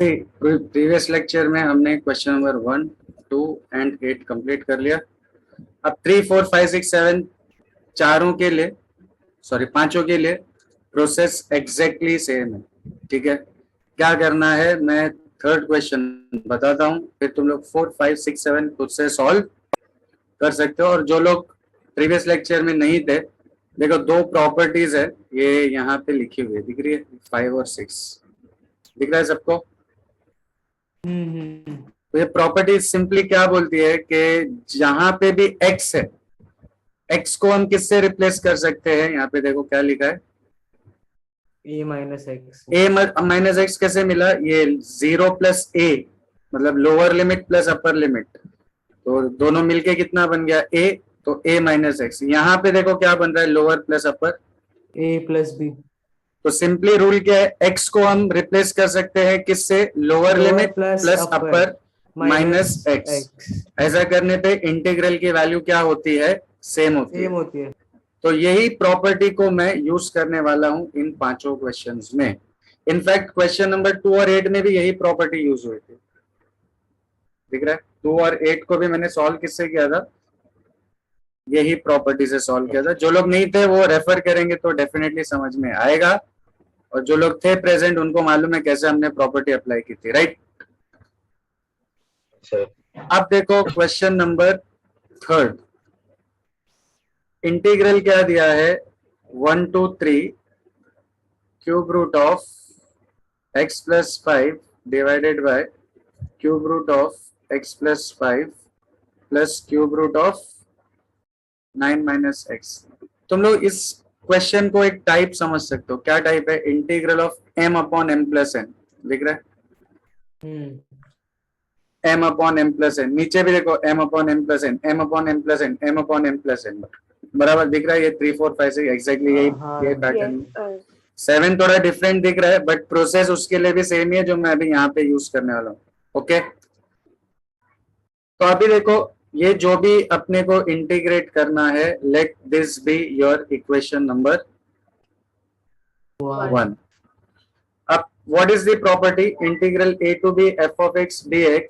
सी previous lecture में हमने question number 1, 2 and 8 complete कर लिया। अब 3, 4, 5, 6, 7 चारों के लिए, सॉरी पांचों के लिए प्रोसेस एग्जैक्टली सेम है। ठीक है, क्या करना है, मैं थर्ड क्वेश्चन बताता हूँ, फिर तुम लोग 4, 5, 6, 7 खुद से सॉल्व कर सकते हो। और जो लोग प्रीवियस लेक्चर में नहीं थे, देखो दो प्रॉपर्टीज है, ये यहाँ पे लिखी हुई है, दिख रही है 5 और 6, दिख रहा है सबको? तो ये प्रॉपर्टी सिंपली क्या बोलती है कि जहां पे भी x है, x को हम किससे रिप्लेस कर सकते हैं? यहाँ पे देखो क्या लिखा है, a minus x. a minus x कैसे मिला? ये 0 प्लस a मतलब lower limit plus upper limit, तो दोनों मिलके कितना बन गया a, तो a माइनस एक्स। यहाँ पे देखो क्या बन रहा है, lower plus upper, a plus B. तो सिंपली रूल क्या है, x को हम रिप्लेस कर सकते हैं किससे? लोअर लिमिट प्लस अपर माइनस एक्स। ऐसा करने पे इंटीग्रल की वैल्यू क्या होती है? सेम होती है। तो यही प्रॉपर्टी को मैं यूज करने वाला हूं इन पांचों क्वेश्चंस में। इनफैक्ट क्वेश्चन नंबर 2 और 8 में भी यही प्रॉपर्टी यूज हुई थी, दिख रहा है? 2 और 8 को भी मैंने सॉल्व किससे किया था? यही प्रॉपर्टी से सॉल्व किया था। जो लोग नहीं थे वो रेफर करेंगे तो डेफिनेटली समझ में आएगा, और जो लोग थे प्रेजेंट उनको मालूम है कैसे हमने प्रॉपर्टी अप्लाई की थी, राइट? अब देखो क्वेश्चन नंबर थर्ड, इंटीग्रल क्या दिया है? 1 to 3 cube root of x plus 5 divided by cube root of x plus 5 plus cube root of 9 minus x. तुम लोग इस क्वेश्चन को एक टाइप समझ सकते हो, क्या टाइप है? Integral of m upon m plus n, दिख रहा है? m upon m plus n, नीचे भी देखो m upon m plus n, m upon m plus n, m upon m plus n, बराबर दिख रहा है? ये 3, 4, 5 6 एग्जैक्टली यही ये पैटर्न। 7 थोड़ा डिफरेंट दिख रहा है, बट प्रोसेस उसके लिए भी सेम ही है जो मैं अभी यहाँ पे यूज करने वाला हूँ। ओके, तो अभी देखो ये जो भी अपने को इंटीग्रेट करना है, let this be your equation number 1। अब what is the property? Integral a to b f of x dx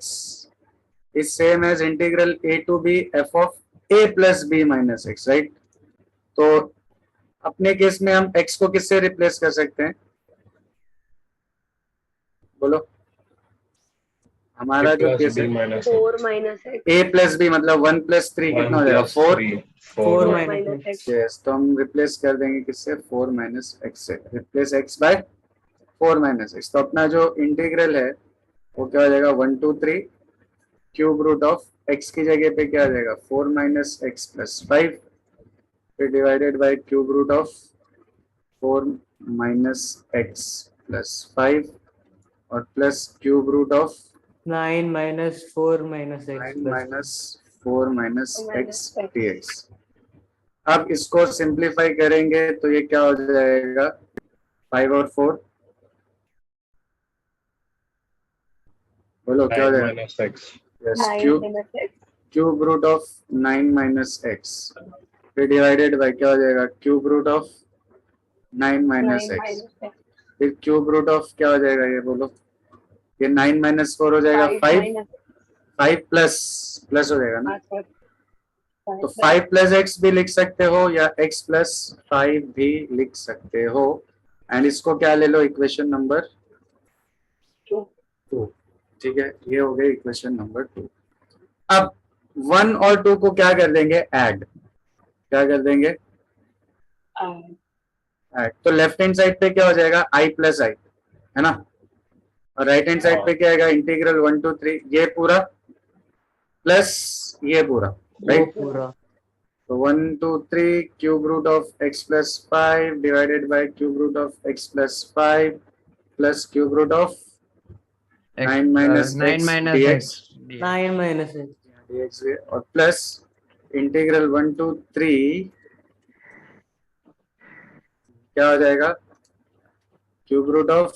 is same as integral a to b f of a plus b minus x, right? तो अपने case में हम x को किससे replace कर सकते हैं? बोलो, हमारा जो केस है 4 minus x, a plus B मतलब 1 प्लस 3 कितना हो जाएगा? 4 माइनस एक्स। यस, तो हम रिप्लेस कर देंगे किससे? 4 माइनस एक्स से। Replace x by 4 minus x, तो अपना जो इंटीग्रल है वो क्या हो जाएगा? 1 to 3 cube root of x की जगह पे क्या आ जाएगा? 4 माइनस एक्स प्लस 5 फिर divided by cube root of 4 minus x plus 5 और plus cube root of 9 minus 4 minus 9 x minus 4 minus x dx। अब इसको सिंप्लीफाई करेंगे तो ये क्या हो जाएगा? 5 और 4, बोलो क्या हो जाएगा? Yes, cube root of 9 minus x फिर डिवाइडेड बाय क्या हो जाएगा? Cube root of 9 minus x फिर क्यूब रूट ऑफ क्या हो जाएगा? ये बोलो, ये 9 माइनस 4 हो जाएगा 5 प्लस प्लस हो जाएगा ना, तो 5 प्लस एक्स भी लिख सकते हो या x प्लस 5 भी लिख सकते हो। एंड इसको क्या ले लो? Equation number 2। ठीक है, ये हो गई इक्वेशन नंबर 2। अब 1 और 2 को क्या कर देंगे? ऐड। क्या कर देंगे? ऐड। तो लेफ्ट हैंड साइड पे क्या हो जाएगा? i प्लस आई, है ना? और राइट हैंड साइड पे क्या आएगा? इंटीग्रल 1 to 3 ये पूरा प्लस ये पूरा, राइट? तो 1 to 3 cube root of x plus 5 divided by cube root of x plus 5 plus cube root of 9 minus x dx और प्लस इंटीग्रल 1 to 3 क्या हो जाएगा? Cube root of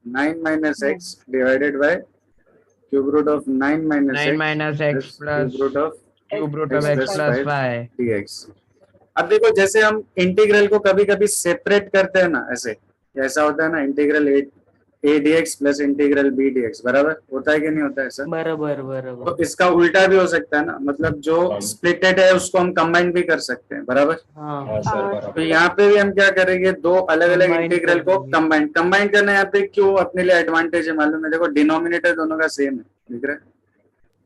9 minus x divided by cube root of 9 minus x plus cube root of x plus 5 dx। अब देखो जैसे हम integral को कभी कभी सेपरेट करते हैं ना, ऐसे ऐसा होता है ना, integral a d x plus integral b d x, बराबर होता है कि नहीं होता है सर? बराबर तो बराबर। इसका उल्टा भी हो सकता है ना, मतलब जो स्प्लिटेड है उसको हम कंबाइन भी कर सकते हैं, बराबर? हाँ हाँ सर हाँ, बराबर। तो यहाँ पे भी हम क्या करेंगे, दो अलग अलग Combine इंटीग्रल कर को देंगे। कंबाइन करना है। यहाँ पे क्यों अपने लिए एडवांटेज है मालूम है? देखो डिनोमिनेटर दोनों का सेम है, दिख रहा है?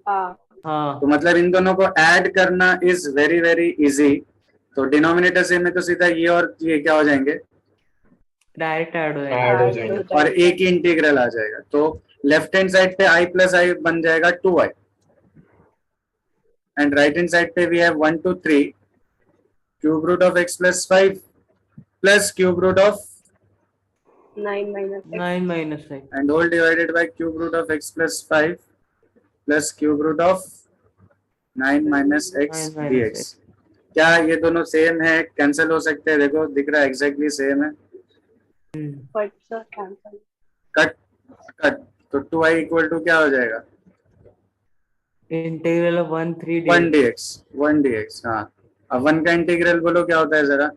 हाँ, हाँ तो मतलब इन दोनों को ऐड करना इज वेरी वेरी इजी। तो डिनोमिनेटर सेम है तो सीधा ये और ये क्या हो जाएंगे, डायरेक्ट ऐड हो ऐड जाएगा। हो जाएंगे। और एक ही इंटीग्रल आ जाएगा। तो लेफ्ट हैंड साइड पे आई प्लस आई बन जाएगा 2i, and right hand side पे we have 1 2 3 cube root of x plus 5 plus cube root of 9 minus x. 9 minus x। and whole divided by cube root of x plus 5 plus cube root of 9 minus x 9 minus dx। क्या ये दोनों same है? Cancel हो सकते हैं, देखो दिख रहा है एग्जैक्टली सेम है। But sir, cancel. Cut cut, तो 2i इक्वल टू क्या हो जाएगा? Integral of 1 3 1 dx 1 dx। हाँ, अब 1 का इंटीग्रल बोलो क्या होता है जरा?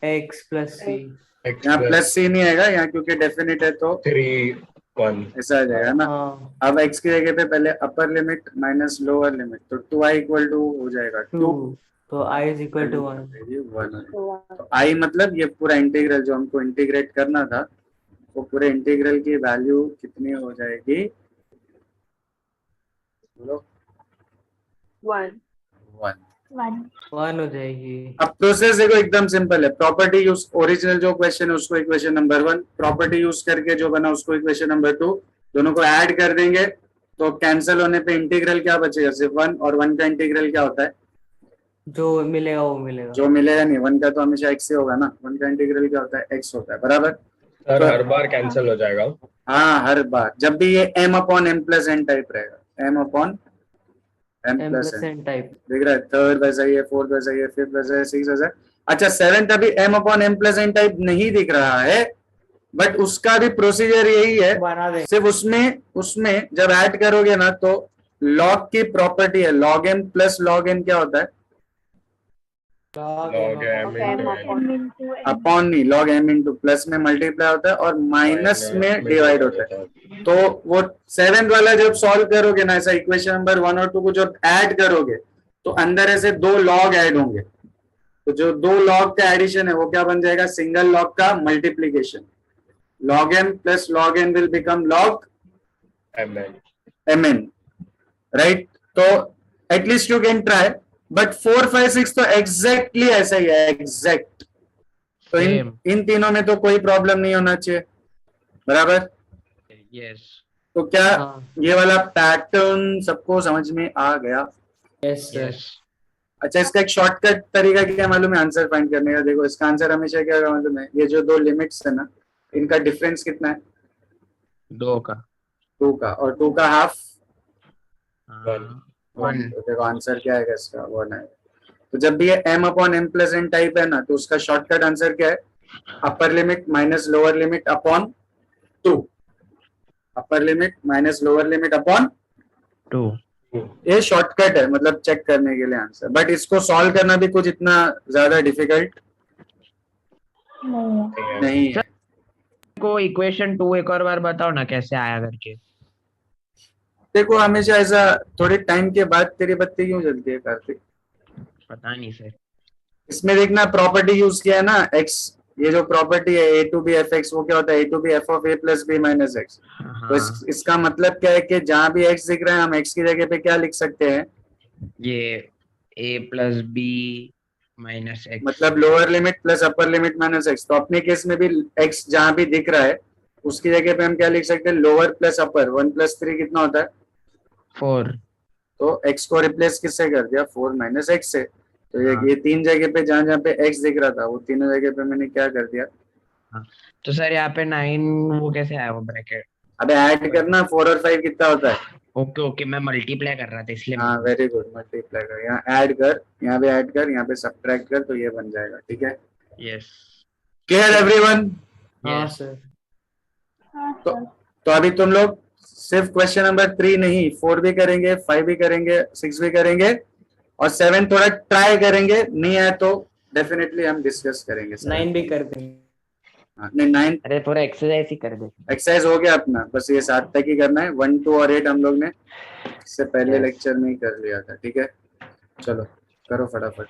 x plus c। x यहाँ प्लस प्लस सी नहीं आएगा यहाँ, क्योंकि डेफिनेट है तो 3 1 ऐसा आ जाएगा ना। हाँ अब x की जगह पे पहले अपर लिमिट माइनस लोअर लिमिट, तो 2i इक्वल टू हो जाएगा 2, 2। तो i is equal to 1। So, तो आई मतलब ये पूरा इंटीग्रल जो हमको इंटीग्रेट करना था, वो पूरे इंटीग्रल की वैल्यू कितनी हो जाएगी बोलो? 1. 1। 1 हो जाएगी। अब प्रोसेस देखो एकदम सिंपल है। प्रॉपर्टी यूज, ओरिजिनल जो क्वेश्चन है उसको इक्वेशन नंबर 1, प्रॉपर्टी यूज करके जो बना उसको इक्वेशन नंबर 2, दोनों को ऐड कर देंगे तो कैंसिल होने पे इंटीग्रल क्या बचेगा? सिर्फ 1, और 1 का इंटीग्रल क्या होता है? जो मिलेगा वो मिलेगा। जो मिलेगा नहीं, 1 का तो हमेशा x से होगा ना, 1 का इंटीग्रल क्या होता है? x होता है, बराबर? सर हर बार कैंसिल हो जाएगा। हाँ, हर बार जब भी ये m upon m plus n type रहेगा, m upon m m plus plus n, n type. दिख रहा है? थर्ड वैसा ही है, फोर्थ वैसा ही है, फिफ्थ वैसा है, सिक्स वैसा है। अच्छा, सेवेंथ अभी m upon m plus n type नहीं दिख रहा है, बट उसका भी प्रोसीजर यही है। बना दे। सिर्फ उसमें उसमें जब ऐड करोगे ना तो log की प्रॉपर्टी है, log m प्लस log n क्या होता है? log m into n. Upon नहीं, log m इंटू प्लस में मल्टीप्लाई होता है और माइनस में डिवाइड होता है। तो वो सेवेंथ वाला जब सॉल्व करोगे ना, ऐसा इक्वेशन नंबर 1 और 2 को जब ऐड करोगे तो अंदर ऐसे दो लॉग ऐड होंगे, तो जो दो लॉग का एडिशन है वो क्या बन जाएगा? सिंगल लॉग का मल्टीप्लीकेशन। log m प्लस log n will become log mn, right? तो at least you can try, but 4 5 6 तो एग्जैक्टली ऐसा ही है, एग्जैक्ट। तो इन तीनों में तो कोई प्रॉब्लम नहीं होना चाहिए, बराबर? यस तो क्या हाँ ये वाला पैटर्न सबको समझ में आ गया? Yes sir. यस अच्छा, इसका एक शॉर्टकट तरीका क्या मालूम है आंसर फाइंड करने का? देखो इसका आंसर हमेशा क्या होगा मालूम है? ये जो दो लिमिट्स है ना, इनका डिफरेंस कितना है? 2 का 2 का, और 2 का हाफ 1 तो देखो आंसर क्या है इसका? 1 है। तो जब भी ये m upon m plus n type है ना, तो उसका शॉर्टकट आंसर क्या है? अपर limit minus lower limit upon 2, अपर limit minus lower limit upon 2 ये शॉर्टकट है, मतलब चेक करने के लिए आंसर। बट इसको सॉल्व करना भी कुछ इतना ज्यादा डिफिकल्ट नहीं है। को इक्वेशन 2 एक और बार बताओ ना कैसे आया करके। देखो हमेशा ऐसा थोड़े टाइम के बाद तेरी बत्ती क्यों जलती है कार्तिक? पता नहीं सर। इसमें देखना प्रॉपर्टी यूज किया है ना, x, ये जो प्रॉपर्टी है a to b f x, वो क्या होता है? a to b f of a plus b minus x. तो इसका मतलब क्या है कि जहां भी x दिख रहा है हम x की जगह पे क्या लिख सकते हैं? ये a plus b minus x, मतलब lower limit plus upper limit minus x. तो अपने केस में भी x जहां भी दिख रहा है उसकी जगह पे हम क्या लिख सकते हैं? लोअर प्लस अपर। 1 प्लस 3 कितना होता है? 4। तो x को रिप्लेस किससे कर दिया? 4 माइनस एक्स से। तो हाँ। ये तीन जगह पे जहां जहां पे x दिख रहा था वो तीनों जगह पे मैंने क्या कर दिया? तो सर यहाँ पे 9 वो कैसे आया वो ब्रैकेट? अबे ऐड करना, 4 और 5 कितना होता है? ओके ओके, मैं मल्टीप्लाई कर रहा था इसलिए। हाँ वेरी गुड, मल्टीप्लाई कर, यहाँ ऐड कर, यहाँ पे ऐड कर, यहाँ पे सब्ट्रैक्ट कर, तो ये बन जाएगा। ठीक है, यस क्लियर एवरीवन? हाँ Yes. सर। तो अभी तुम लोग सिर्फ क्वेश्चन नंबर 3 नहीं, 4 भी करेंगे, 5 भी करेंगे, 6 भी करेंगे, और 7 थोड़ा ट्राई करेंगे, नहीं आए तो डेफिनेटली हम डिस्कस करेंगे। 9 भी कर देंगे। हाँ, नहीं 9 अरे पूरा एक्सरसाइज ही कर दे। एक्सरसाइज हो गया अपना, बस ये 7 तक ही करना है। 1 2 और 8 हम लोग ने इससे पहले Yes. लेक्चर में ही कर लिया था। ठीक है, चलो करो फटाफट।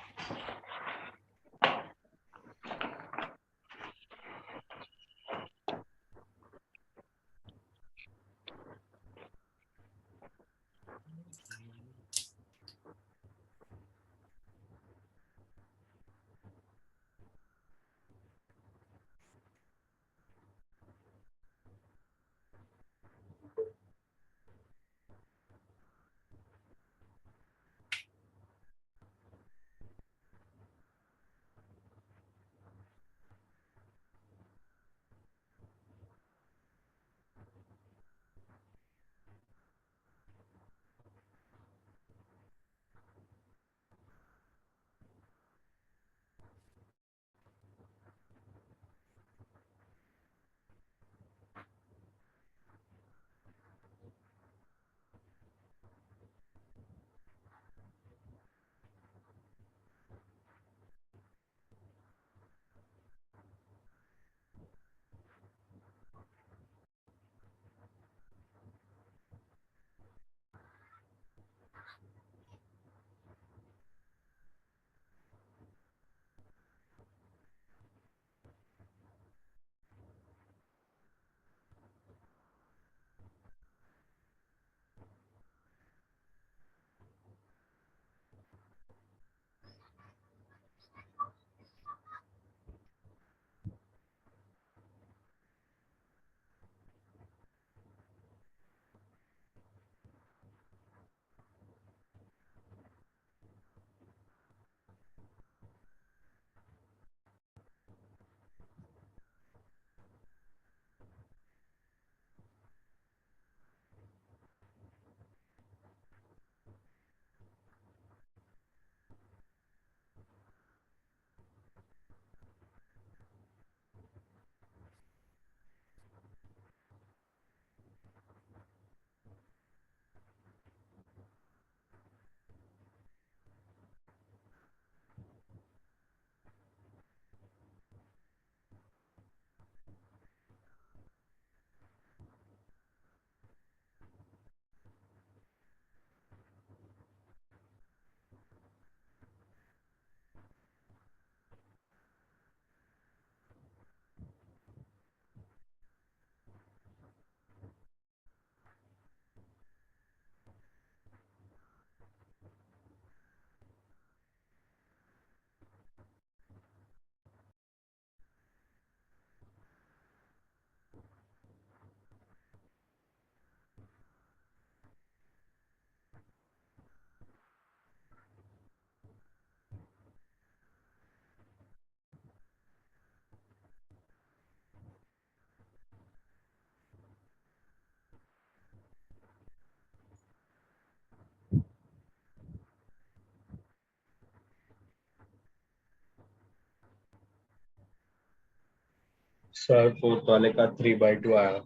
सर फोर्थ वाले का 3/2 आया।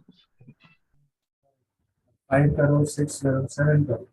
5 करो, 6 करो, 7 करो।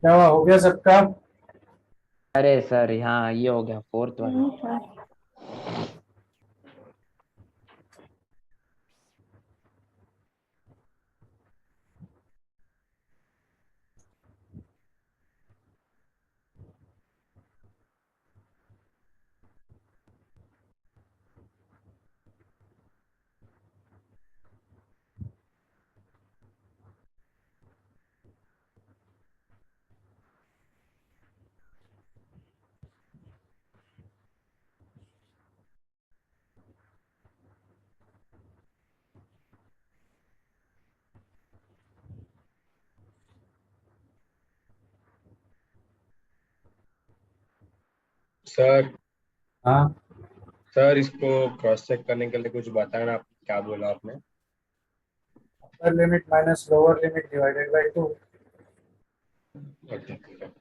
क्या हुआ, हो गया सबका? अरे सर हाँ ये हो गया फोर्थ वाला। सर हाँ, सर इसको क्रॉस चेक करने के लिए कुछ बताना, आप क्या बोला आपने? अपर limit minus lower limit divided by 2। Okay ठीक है।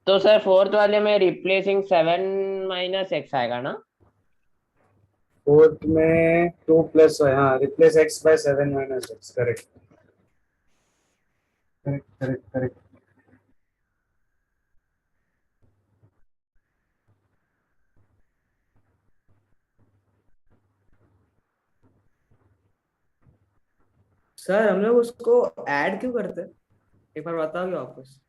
तो सर फोर्थ वाले में रिप्लेसिंग 7 - x आएगा ना? फोर्थ में 2 प्लस, हाँ, replace x by 7 minus x, correct correct correct correct. Sir हम लोग उसको ऐड क्यों करते हैं, एक बार बताओगे वापस?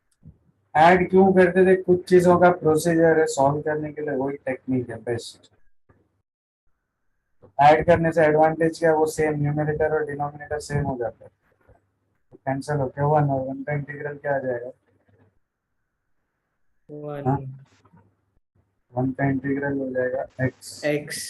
ऐड क्यों करते थे, कुछ चीजों का प्रोसीजर है सॉल्व करने के लिए, वही टेक्निक है बेस्ट। ऐड करने से एडवांटेज क्या है, वो सेम न्यूमरेटर और डिनोमिनेटर सेम हो जाता है, तो कैंसिल हो गया, 1 और 1 का इंटीग्रल क्या आ जाएगा? 1 हाँ, 1 का इंटीग्रल हो जाएगा x। x।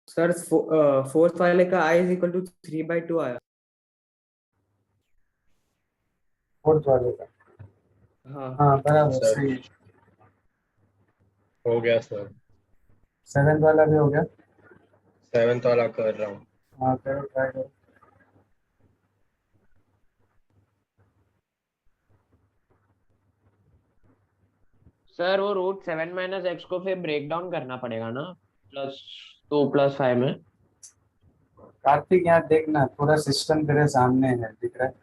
सर फोर्थ वाले का i इज इक्वल टू 3/2 आया। फोर्थ वाले का, हाँ। हाँ बराबर सर सही। हो गया सर। 7th वाला भी हो गया। सेवेंथ वाला कर रहा हूँ। हाँ करो, ट्राई करो। सर वो रूट 7 - x को फिर ब्रेक डाउन करना पड़ेगा ना, +2 + 5 में। कार्तिक यहाँ देखना, पूरा सिस्टम तेरे सामने है, दिख रहा है?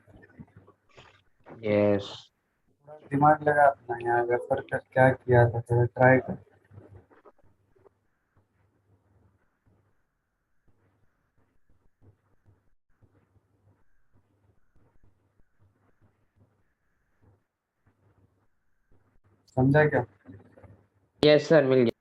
यस। थोड़ा दिमाग लगा अपना, यहाँ रेफर कर क्या किया था, थोड़ा ट्राई कर। समझा क्या? यस सर, मिल गया।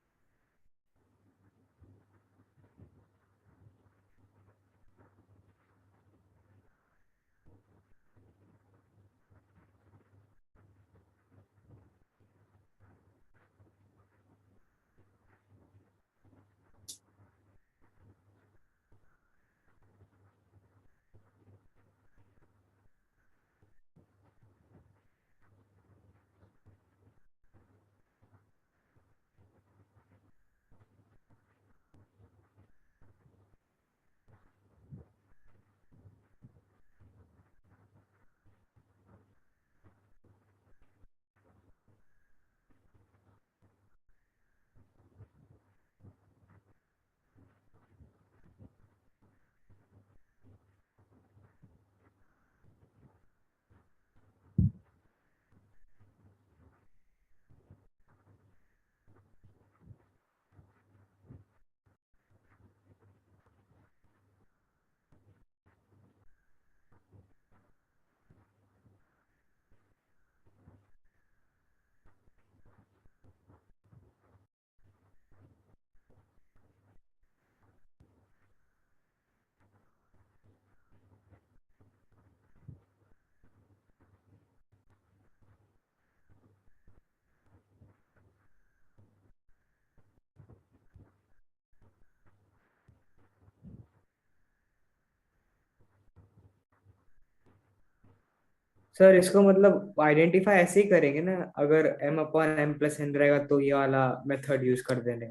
सर इसको मतलब आइडेंटिफाई ऐसे ही करेंगे ना, अगर m/m+n रहेगा तो ये वाला मेथड यूज कर देने।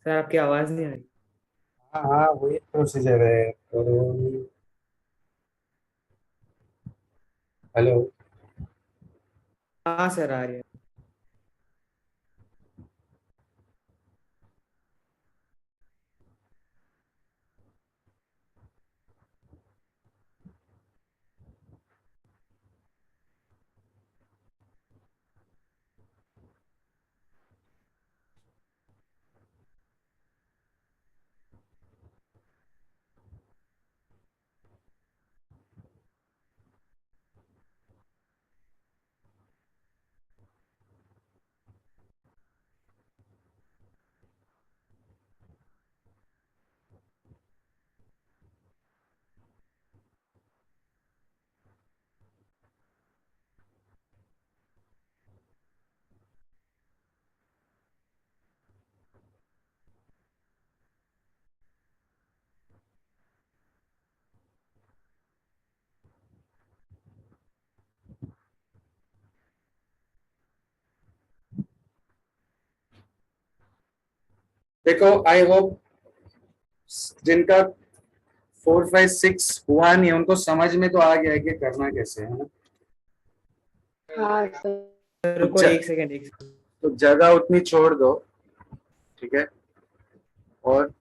सर आपकी आवाज नहीं आ रही। हाँ हाँ, वही प्रोसीजर है तो। हेलो। हाँ सर आ रही है। देखो, आई होप जिनका 4, 5, 6 हुआ नहीं, उनको समझ में तो आ गया है कि करना कैसे है ना। हाँ सर। सर रुको, अच्छा। एक सेकंड एक सेकंड। तो जगह उतनी छोड़ दो, ठीक है, और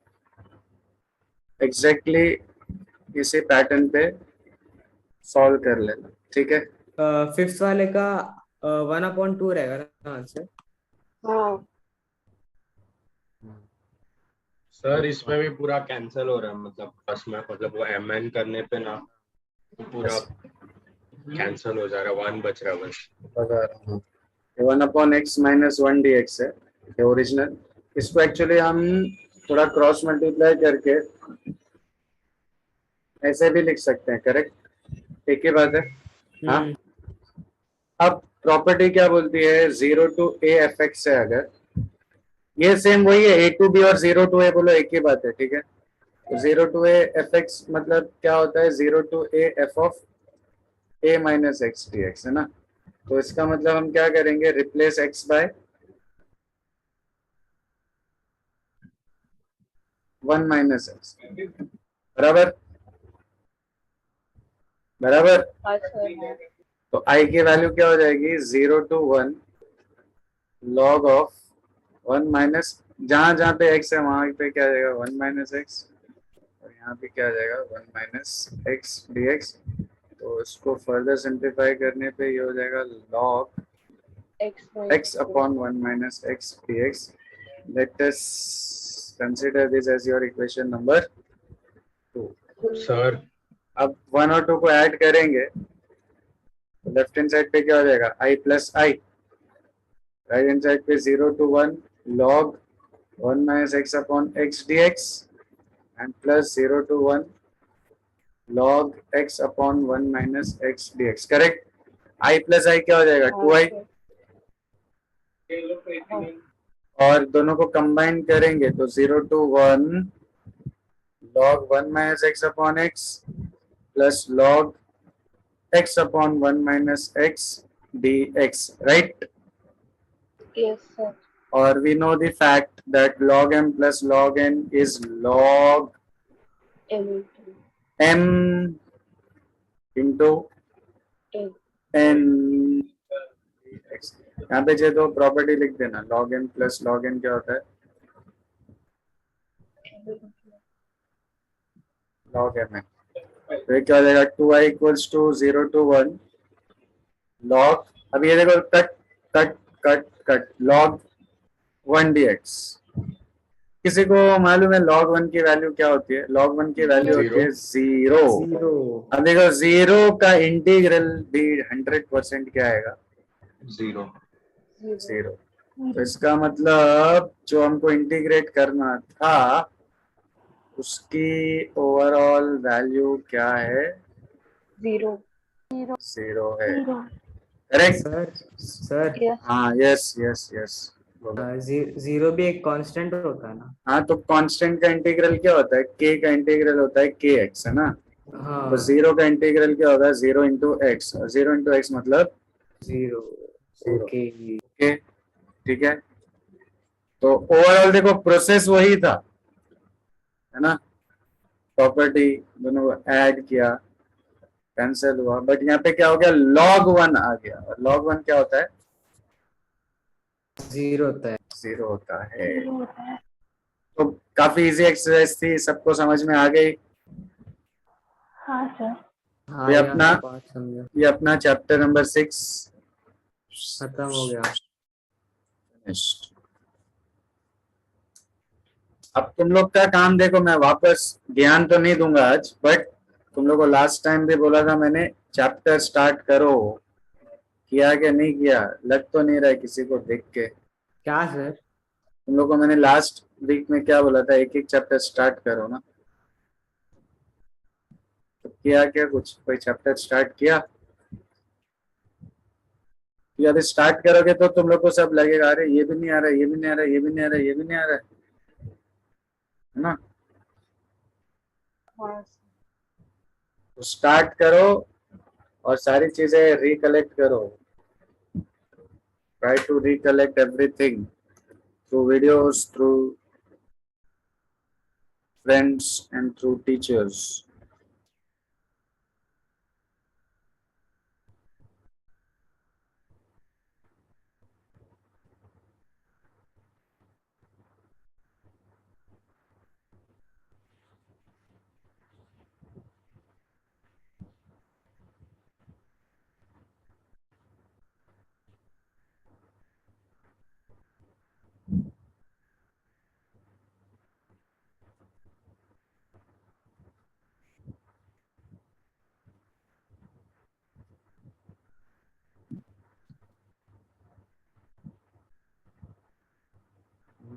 एग्जैक्टली इसी पैटर्न पे सॉल्व कर लेना, ठीक है। फिफ्थ वाले का 1/2 रहेगा ना आंसर? हाँ सर इसमें भी पूरा कैंसिल हो रहा है, मतलब प्लस में, मतलब वो mn करने पे ना पूरा कैंसिल हो जा रहा है, 1 बच रहा है बस। बता रहा हूँ, 1/(x - 1) dx है ये ओरिजिनल। इसको एक्चुअली हम थोड़ा क्रॉस मल्टीप्लाई करके ऐसे भी लिख सकते हैं, करेक्ट, एक ही बात है। हाँ। हम्म। अब प्रॉपर्टी क्या बोलती है, 0 to a f(x) है अगर, ये सेम वही है, a to b और 0 to a, बोलो एक ही बात है, ठीक है। तो 0 to a f(x) मतलब क्या होता है, 0 to a f(a - x) dx है ना। तो इसका मतलब हम क्या करेंगे, replace x by 1 minus x, बराबर बराबर। हाँ सर हाँ तो आई की वैल्यू क्या हो जाएगी, 0 to 1 लॉग ऑफ 1 माइनस, जहां जहां पे एक्स है वहां पे क्या आ जाएगा 1 माइनस एक्स, और यहाँ पे क्या आ जाएगा 1 माइनस एक्स डी एक्स। तो इसको फर्दर सिंप्लीफाई करने पे ये हो जाएगा log x upon 1 minus x dx. Let us consider this as your equation number 2. Sir अब 1 और 2 को ऐड करेंगे तो लेफ्ट हैंड साइड पे क्या हो जाएगा i plus I, right hand side पे 0 to 1 log 1 minus x upon x dx and plus 0 to 1 log x upon 1 minus x dx, correct. i plus i क्या हो जाएगा 2i, और दोनों को कंबाइन करेंगे तो 0 to 1 log 1 minus x upon x plus log x upon 1 minus x dx, right? yes sir Or we know the fact that log m plus log n is log m m into n n dx। यहाँ पे जो तो property लिख देना, log m plus log n क्या होता है, log m है। तो ये क्या हो जाएगा 2i equals to 0 to 1 log, अब ये देखो cut cut cut cut log 1 dx। किसी को मालूम है log 1 की वैल्यू क्या होती है, log 1 की वैल्यू होती है 0। 0 अब देखो 0 का इंटीग्रल भी 100% क्या आएगा, 0। 0। तो इसका मतलब जो हमको इंटीग्रेट करना था उसकी ओवरऑल वैल्यू क्या है, 0 0 है, करेक्ट। सर सर yes हाँ यस यस यस, जीरो भी एक कांस्टेंट होता है ना। हाँ तो कांस्टेंट का इंटीग्रल क्या होता है, k का इंटीग्रल होता है kx, है ना। हाँ तो 0 का इंटीग्रल क्या होगा 0 इंटू एक्स, और 0 इंटू एक्स मतलब 0 0। ओके ओके ठीक है। तो ओवरऑल देखो प्रोसेस वही था, है ना, प्रॉपर्टी दोनों को ऐड किया, कैंसिल हुआ, बट यहाँ पे क्या हो गया log 1 आ गया, और log 1 क्या होता है 0 होता है। 0 होता है। तो काफी इजी एक्सरसाइज थी, सबको समझ में आ गई। हाँ सर हाँ ये यहाँ अपना से बात समझो, ये अपना चैप्टर नंबर 6 खत्म हो गया। फिनिश्ड। अब तुम लोग का काम देखो, मैं वापस ज्ञान तो नहीं दूंगा आज, बट तुम लोग को लास्ट टाइम भी बोला था मैंने चैप्टर स्टार्ट करो, किया कि नहीं किया, लग तो नहीं रहा है किसी को देख के। क्या सर? तुम लोग को मैंने लास्ट वीक में क्या बोला था, एक एक चैप्टर स्टार्ट करो ना, तो किया क्या, कुछ कोई चैप्टर स्टार्ट किया? ये अभी स्टार्ट करोगे तो तुम लोग को सब लगेगा अरे ये भी नहीं आ रहा, ये भी नहीं आ रहा, ये भी नहीं आ रहा, ये भी नहीं आ रहा है ना। हाँ सर तो स्टार्ट करो और सारी चीजें रिकलेक्ट करो, try to recollect everything through videos, through friends and through teachers.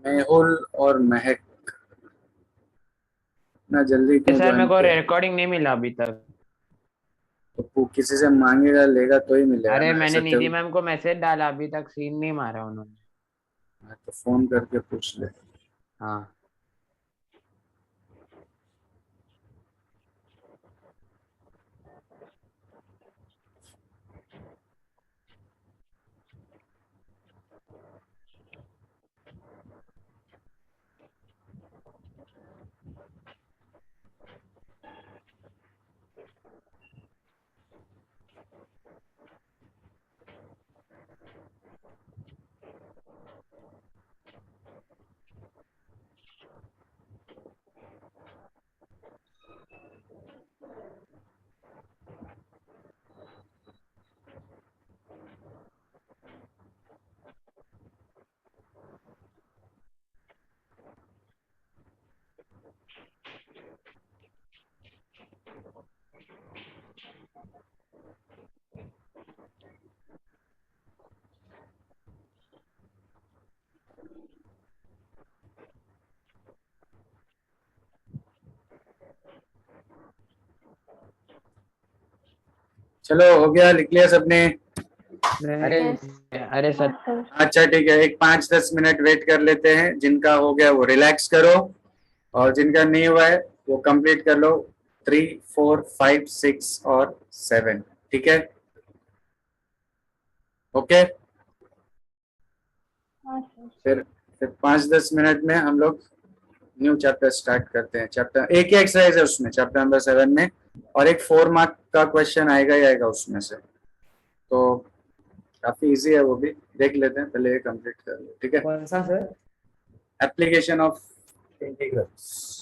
Mehul और महक इतना जल्दी क्यों सर मेरे ज्वाइन को किया? रिकॉर्डिंग नहीं मिला अभी तक। तो किसी से मांगेगा लेगा तो ही मिलेगा अरे ना, मैंने ऐसा निधि मैम को मैसेज डाला, अभी तक सीन नहीं मारा उन्होंने। तो फोन करके पूछ ले। हाँ चलो हो गया, लिख लिया सबने? अरे नहीं, अरे सर, हाँ सर। अच्छा ठीक है, एक 5-10 मिनट वेट कर लेते हैं, जिनका हो गया वो रिलैक्स करो, और जिनका नहीं हुआ है वो कंप्लीट कर लो, 3, 4, 5, 6 और 7। ठीक है, ओके। हाँ सर। फिर 5-10 मिनट में हम लोग न्यू चैप्टर स्टार्ट करते हैं। चैप्टर एक ही एक्सरसाइज है उसमें, चैप्टर नंबर 7 में, और एक 4 मार्क का क्वेश्चन आएगा ही आएगा उसमें से, तो काफी इजी है, वो भी देख लेते हैं, पहले ये कंप्लीट कर लो। ठीक है, कौन सा sir? Application of integrals.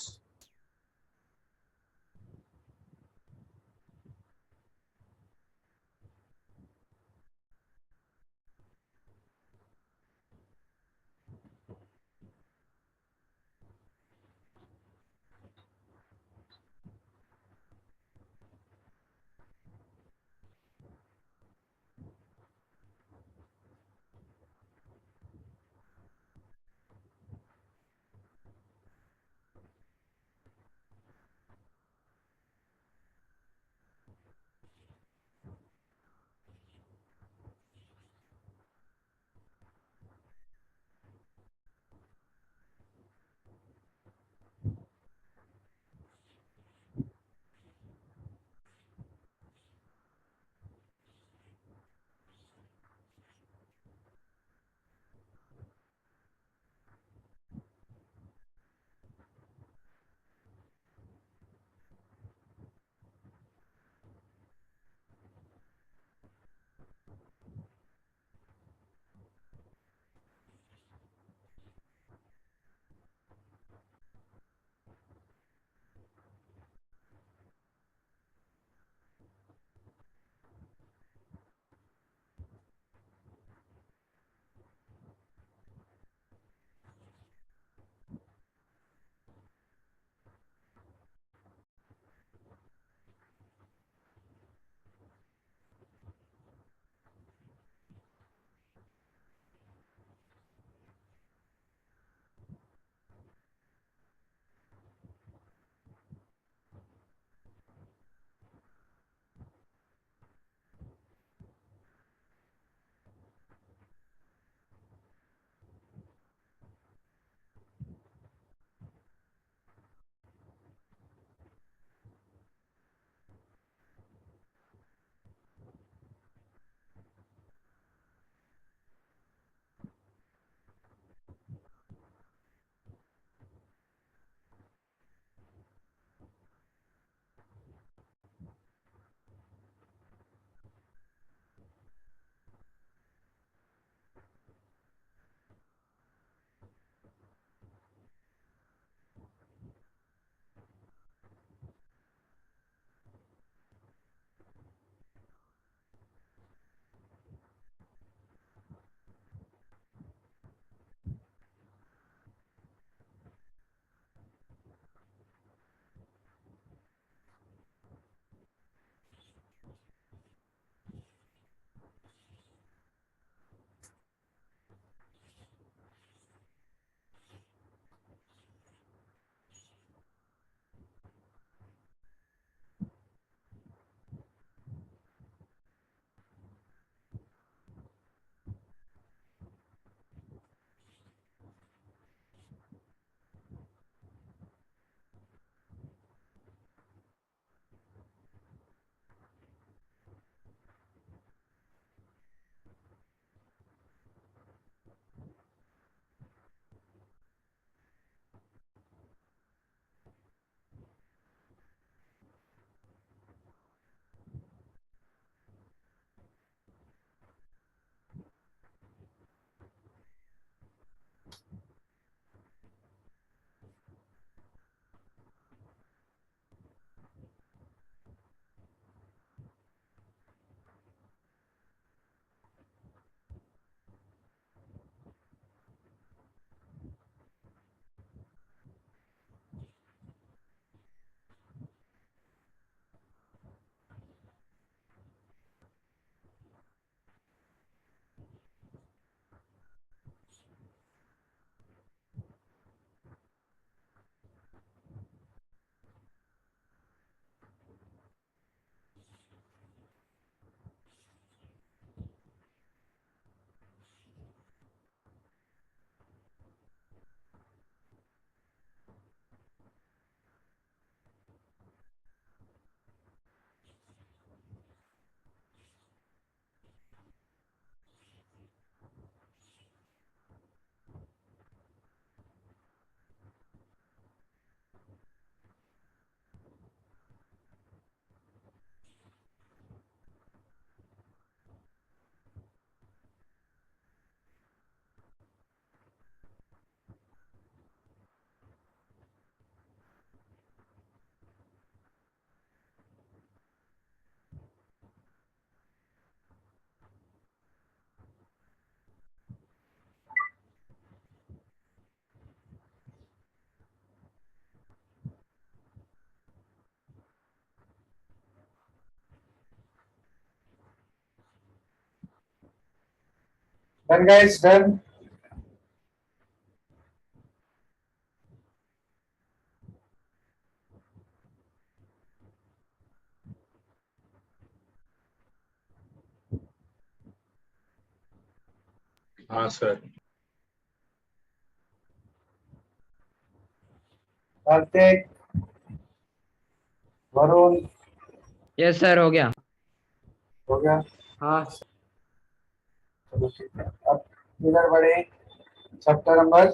Done guys, done. हाँ sir. Kartik, Varun, yes sir, हो गया। हो गया? हाँ चलो ठीक है, अब इधर बढ़े। Chapter number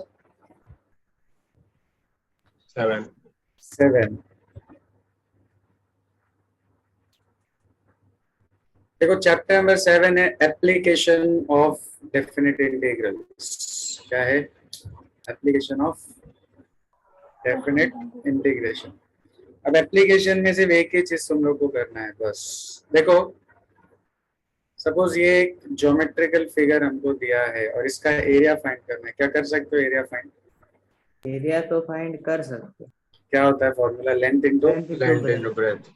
7। 7। देखो चैप्टर नंबर 7 है एप्लीकेशन ऑफ डेफिनेट इंटीग्रल्स। क्या है? Application of definite integration. अब एप्लीकेशन में सिर्फ एक ही चीज तुम लोग को करना है बस। देखो सपोज ये एक ज्योमेट्रिकल फिगर हमको दिया है और इसका एरिया फाइंड करना है। क्या कर सकते हो एरिया फाइंड? एरिया तो फाइंड कर सकते। क्या होता है formula? Length into length into breadth.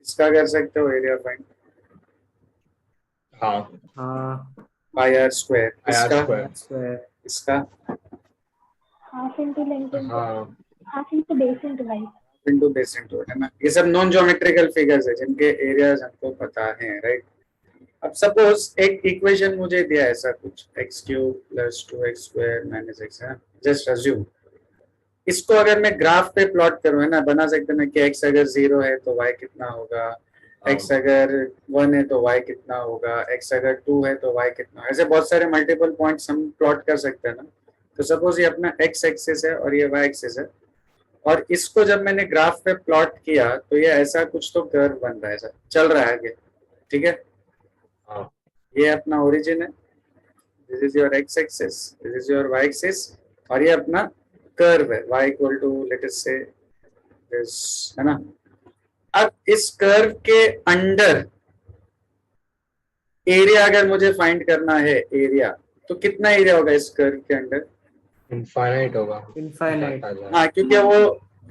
इसका कर सकते हो एरिया फाइंड। हाँ। हाँ पाई आर स्क्वायर। आर इसका स्क्वायर। स्क्वायर इसका हाफ इंटू लेंथ हाँ। Half into base into height. Into base into, है ना? ये सब नॉन ज्योमेट्रिकल फिगर्स है जिनके एरियाज हमको पता है, राइट? अब सपोज एक इक्वेशन मुझे दिया है ऐसा कुछ, x cube plus 2x square minus x है। जस्ट अज्यूम इसको अगर मैं ग्राफ पे प्लॉट करूँ, है ना, बना सकते हैं कि x अगर 0 है तो y कितना होगा, x अगर 1 है तो y कितना होगा, x अगर 2 है तो y कितना होगा। ऐसे बहुत सारे मल्टीपल पॉइंट्स हम प्लॉट कर सकते हैं ना। तो सपोज ये अपना x एक्सिस है और ये y एक्सिस है, और इसको जब मैंने ग्राफ पे प्लॉट किया तो ये ऐसा कुछ तो कर्व बन रहा है, ऐसा चल रहा है आगे, ठीक है? हाँ। ये अपना ओरिजिन है, this is your x axis, this is your y axis, और ये अपना कर्व है y equal to let us say this, है ना? अब इस कर्व के अंडर एरिया अगर मुझे फाइंड करना है, एरिया तो कितना एरिया होगा इस कर्व के अंडर? इनफाइनाइट होगा। इनफाइनाइट। हाँ, क्योंकि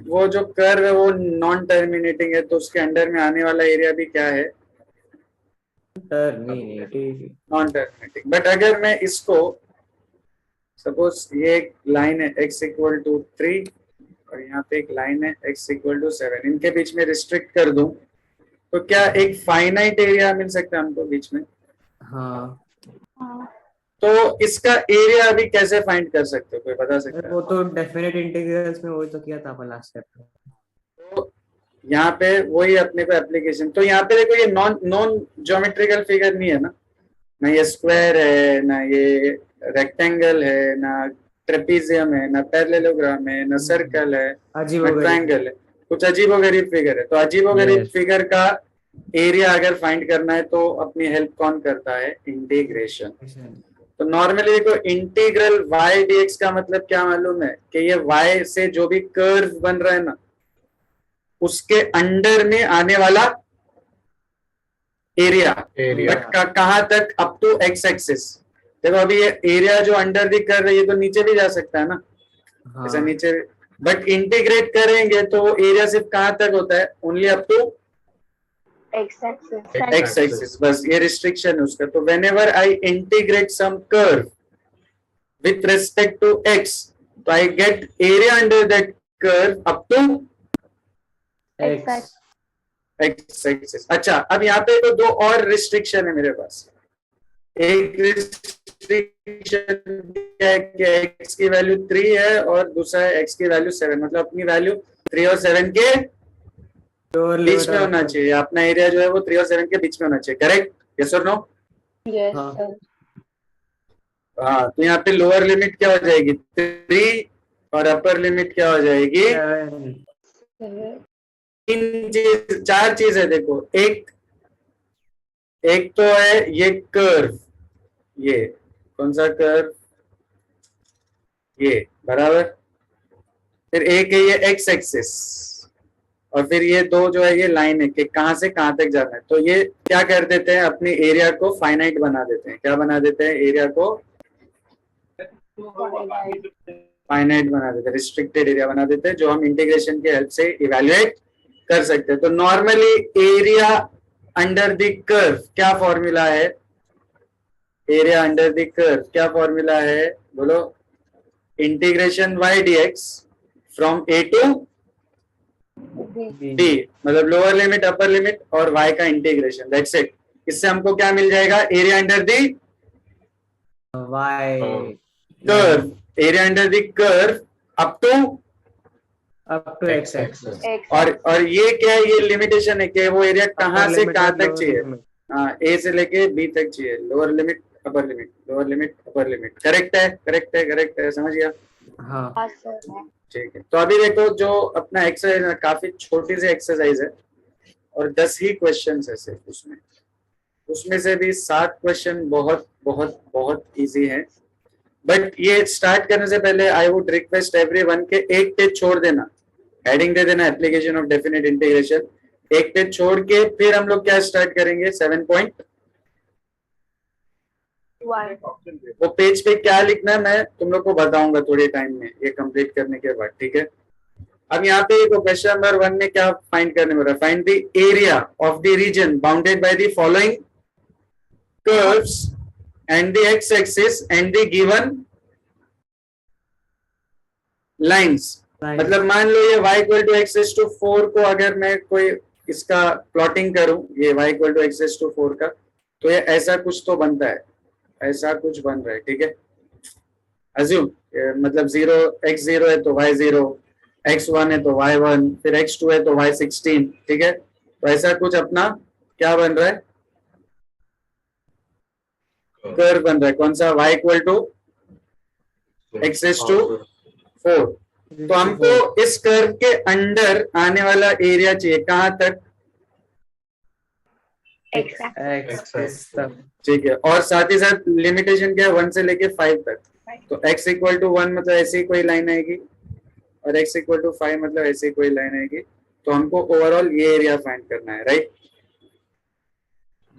वो जो कर्व है वो नॉन टर्मिनेटिंग है, तो उसके अंडर में आने वाला एरिया भी क्या है? टर्मिनेटिव। Non terminating. बट अगर मैं इसको सपोज ये एक लाइन है x इक्वल टू 3 और यहाँ पे एक लाइन है x इक्वल टू 7, इनके बीच में रिस्ट्रिक्ट कर दूं तो क्या एक फाइनाइट एरिया मिल सकता है हमको बीच में? हाँ हाँ तो इसका एरिया अभी कैसे फाइंड कर सकते हो, कोई बता सकता है? वो तो डेफिनेट इंटीग्रल्स में वही तो किया था अपन लास्ट स्टेप। तो यहाँ पे वही अपने को एप्लीकेशन, तो यहाँ पे देखो ये नॉन ज्योमेट्रिकल फिगर नहीं है ना ये स्क्वायर है, ना ये रेक्टेंगल है, ना ट्रेपीजियम है, ना पैरेललोग्राम है, ना सर्कल है, अजीब ना ट्रायंगल है। कुछ अजीबोगरीब फिगर है। तो अजीबोगरीब Yes. फिगर का एरिया अगर फाइंड करना है तो अपनी हेल्प कौन करता है? इंटीग्रेशन। तो नॉर्मली देखो इंटीग्रल y dx का मतलब क्या मालूम है कि ये y से जो भी कर्व बन रहा है ना उसके अंडर में आने वाला एरिया। बट कहां तक? Up to x axis. देखो अभी ये एरिया जो अंडर दी कर रही है तो नीचे भी जा सकता है ना, ऐसा नीचे। बट इंटीग्रेट करेंगे तो एरिया सिर्फ कहां तक होता है? Only up to x axis. x axis. बस ये रिस्ट्रिक्शन है उसका। तो whenever I integrate some curve with respect to x तो I get area under that curve up to x. x axis. अच्छा, अब यहाँ पे तो दो और रिस्ट्रिक्शन है मेरे पास। एक रिस्ट्रिक्शन है कि x की वैल्यू 3 है और दूसरा है x की वैल्यू 7, मतलब अपनी वैल्यू 3 और 7 के बीच में होना चाहिए। अपना एरिया जो है वो 3 और 7 के बीच में होना चाहिए, करेक्ट? यस और नो? यस हाँ। सर। हाँ, तो यहाँ पे लोअर लिमिट क्या हो जाएगी? 3 और अपर लिमिट क्या हो जाएगी? 4 चीज है देखो। एक तो है ये कर्व, ये कौन सा कर्व? ये बराबर। फिर एक है ये x एक्सिस और फिर ये दो जो है ये लाइन है कि कहां से कहां तक जाना है। तो ये क्या कर देते हैं? अपने एरिया को फाइनाइट बना देते हैं। क्या बना देते हैं? एरिया को फाइनाइट बना देते हैं, रिस्ट्रिक्टेड एरिया बना देते हैं, जो हम इंटीग्रेशन के हेल्प से इवैल्यूएट कर सकते हैं। तो normally area under the curve क्या फॉर्मूला है? एरिया अंडर द कर्व क्या फॉर्मूला है बोलो, integration y dx from a to B. d, मतलब लोअर लिमिट अपर लिमिट और y का इंटीग्रेशन, दैट्स इट। इससे हमको क्या मिल जाएगा, area under the y curve, area under the curve up to, up to x axis. X. और ये क्या है, ये लिमिटेशन है कि वो एरिया कहाँ Upper से limit कहाँ और तक lower चाहिए, limit. हाँ ए से लेके बी तक चाहिए, lower limit upper limit, lower limit upper limit. Correct है, करेक्ट है, करेक्ट है, समझ गया? हाँ हाँ sir. ठीक है, तो अभी देखो जो अपना एक्सरसाइज है काफी छोटी सी एक्सरसाइज है और 10 ही क्वेश्चन है सिर्फ उसमें, उसमें से भी 7 क्वेश्चन बहुत बहुत बहुत इजी है। बट ये स्टार्ट करने से पहले आई वुड रिक्वेस्ट एवरीवन के एक पेज छोड़ देना, हेडिंग दे देना एप्लीकेशन ऑफ डेफिनेट इंटीग्रेशन, एक पेज छोड़ के फिर हम लोग क्या स्टार्ट करेंगे 7.1। 1. वो पेज पे क्या लिखना है मैं तुम लोग को बताऊंगा थोड़े टाइम में, ये कंप्लीट करने के बाद, ठीक है? अब यहाँ पे क्वेश्चन नंबर 1 में क्या फाइंड करने में, find the area of the region bounded by the following curves and the x axis and the given lines. Line. मतलब मान लो ये y equal to x to 4 को अगर मैं कोई इसका प्लॉटिंग करूं, ये y equal to x to 4 का, तो ये ऐसा कुछ तो बनता है, ऐसा कुछ बन रहा है, ठीक है? अज्यूम मतलब 0 है तो y0, x1 है तो y1, फिर x2 है तो y16, ठीक है? तो ऐसा कुछ अपना क्या बन रहा है, कर्व बन रहा है। कौन सा, y equal to x to 4। तो हमको इस कर्व के अंडर आने वाला एरिया चाहिए, कहां तक, X. axis तक. ठीक है? और साथ ही साथ लिमिटेशन क्या है, 1 से लेके 5 तक। तो x इक्वल टू 1 मतलब ऐसी कोई लाइन आएगी और x इक्वल टू 5 मतलब ऐसी कोई लाइन आएगी। तो हमको ओवरऑल ये एरिया फाइंड करना है, राइट?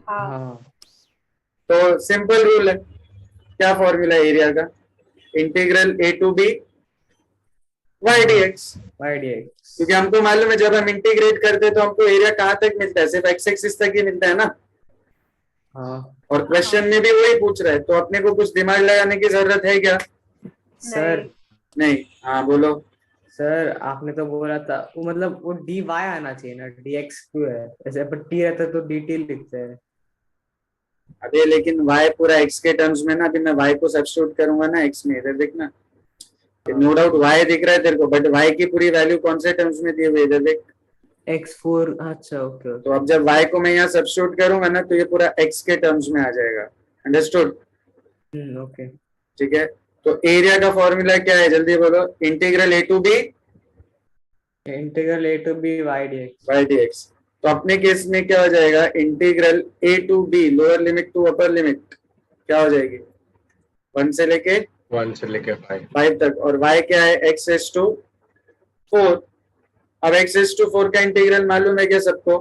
हाँ. हाँ तो सिंपल रूल है, क्या फॉर्मूला है एरिया का, integral a to b y dx। y dx. क्योंकि हमको मालूम है जब हम इंटीग्रेट करते हैं तो हमको एरिया कहाँ तक मिलता है, सिर्फ एक्स एक्सिस तक ही मिलता है ना, हाँ और क्वेश्चन में भी वही पूछ रहा है, तो अपने को कुछ दिमाग लगाने की जरूरत है क्या? सर. नहीं, हाँ बोलो। सर आपने तो बोला था वो मतलब वो dy आना चाहिए ना, dx क्यों है ऐसे, पर t रहता तो dt लिखते हैं. अबे लेकिन y पूरा x के टर्म्स में ना, अभी मैं y को सब्स्टिट्यूट करूंगा ना x में, इधर देखना, नो डाउट y दिख रहा है तेरे को, बट y की पूरी वैल्यू कौन से टर्म्स में दी हुई है, इधर देख। x4, अच्छा ओके तो अब जब y को मैं यहाँ सब्स्टिट्यूट करूंगा ना तो ये पूरा x के टर्म्स में आ जाएगा, अंडरस्टूड? ओके. ठीक है, तो एरिया का फॉर्मूला क्या है जल्दी बोलो, integral a to b integral a to b y dx. y dx। तो अपने केस में क्या हो जाएगा, integral a to b lower limit to upper limit क्या हो जाएगी, 1 से लेके 1 से लेके 5 तक, और y क्या है, x is to 4। अब x is to 4 का इंटीग्रल मालूम है क्या सबको?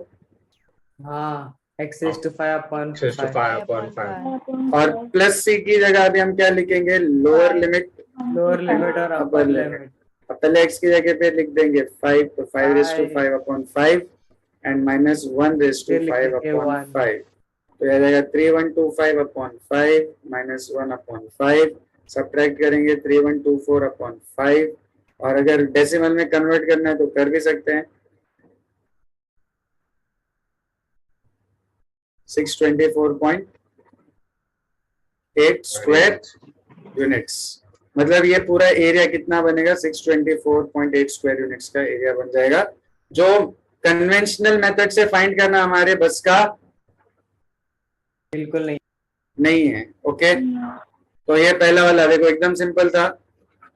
हाँ x is to 5 upon 6 to 5. 5 upon 5। और प्लस c की जगह अभी हम क्या लिखेंगे, लोअर लिमिट लोअर लिमिट और अपर अपर लिमिट। लिमिट. अब पहले x की जगह पे लिख देंगे 5, तो 5 raised to 5 upon 5 and minus 1 raised to फिर 5 लिखेंगे upon 1. 5, तो यह जाएगा 3125 upon 5 माइनस 1 upon 5, सब्ट्रैक्ट करेंगे 3124 upon 5, और अगर डेसिमल में कन्वर्ट करना है तो कर भी सकते हैं, 624.8 स्क्वायर यूनिट्स। मतलब ये पूरा एरिया कितना बनेगा, 624.8 स्क्वायर यूनिट्स का एरिया बन जाएगा, जो कन्वेंशनल मेथड से फाइंड करना हमारे बस का बिल्कुल नहीं है। ओके, तो ये पहला वाला देखो एकदम सिंपल था।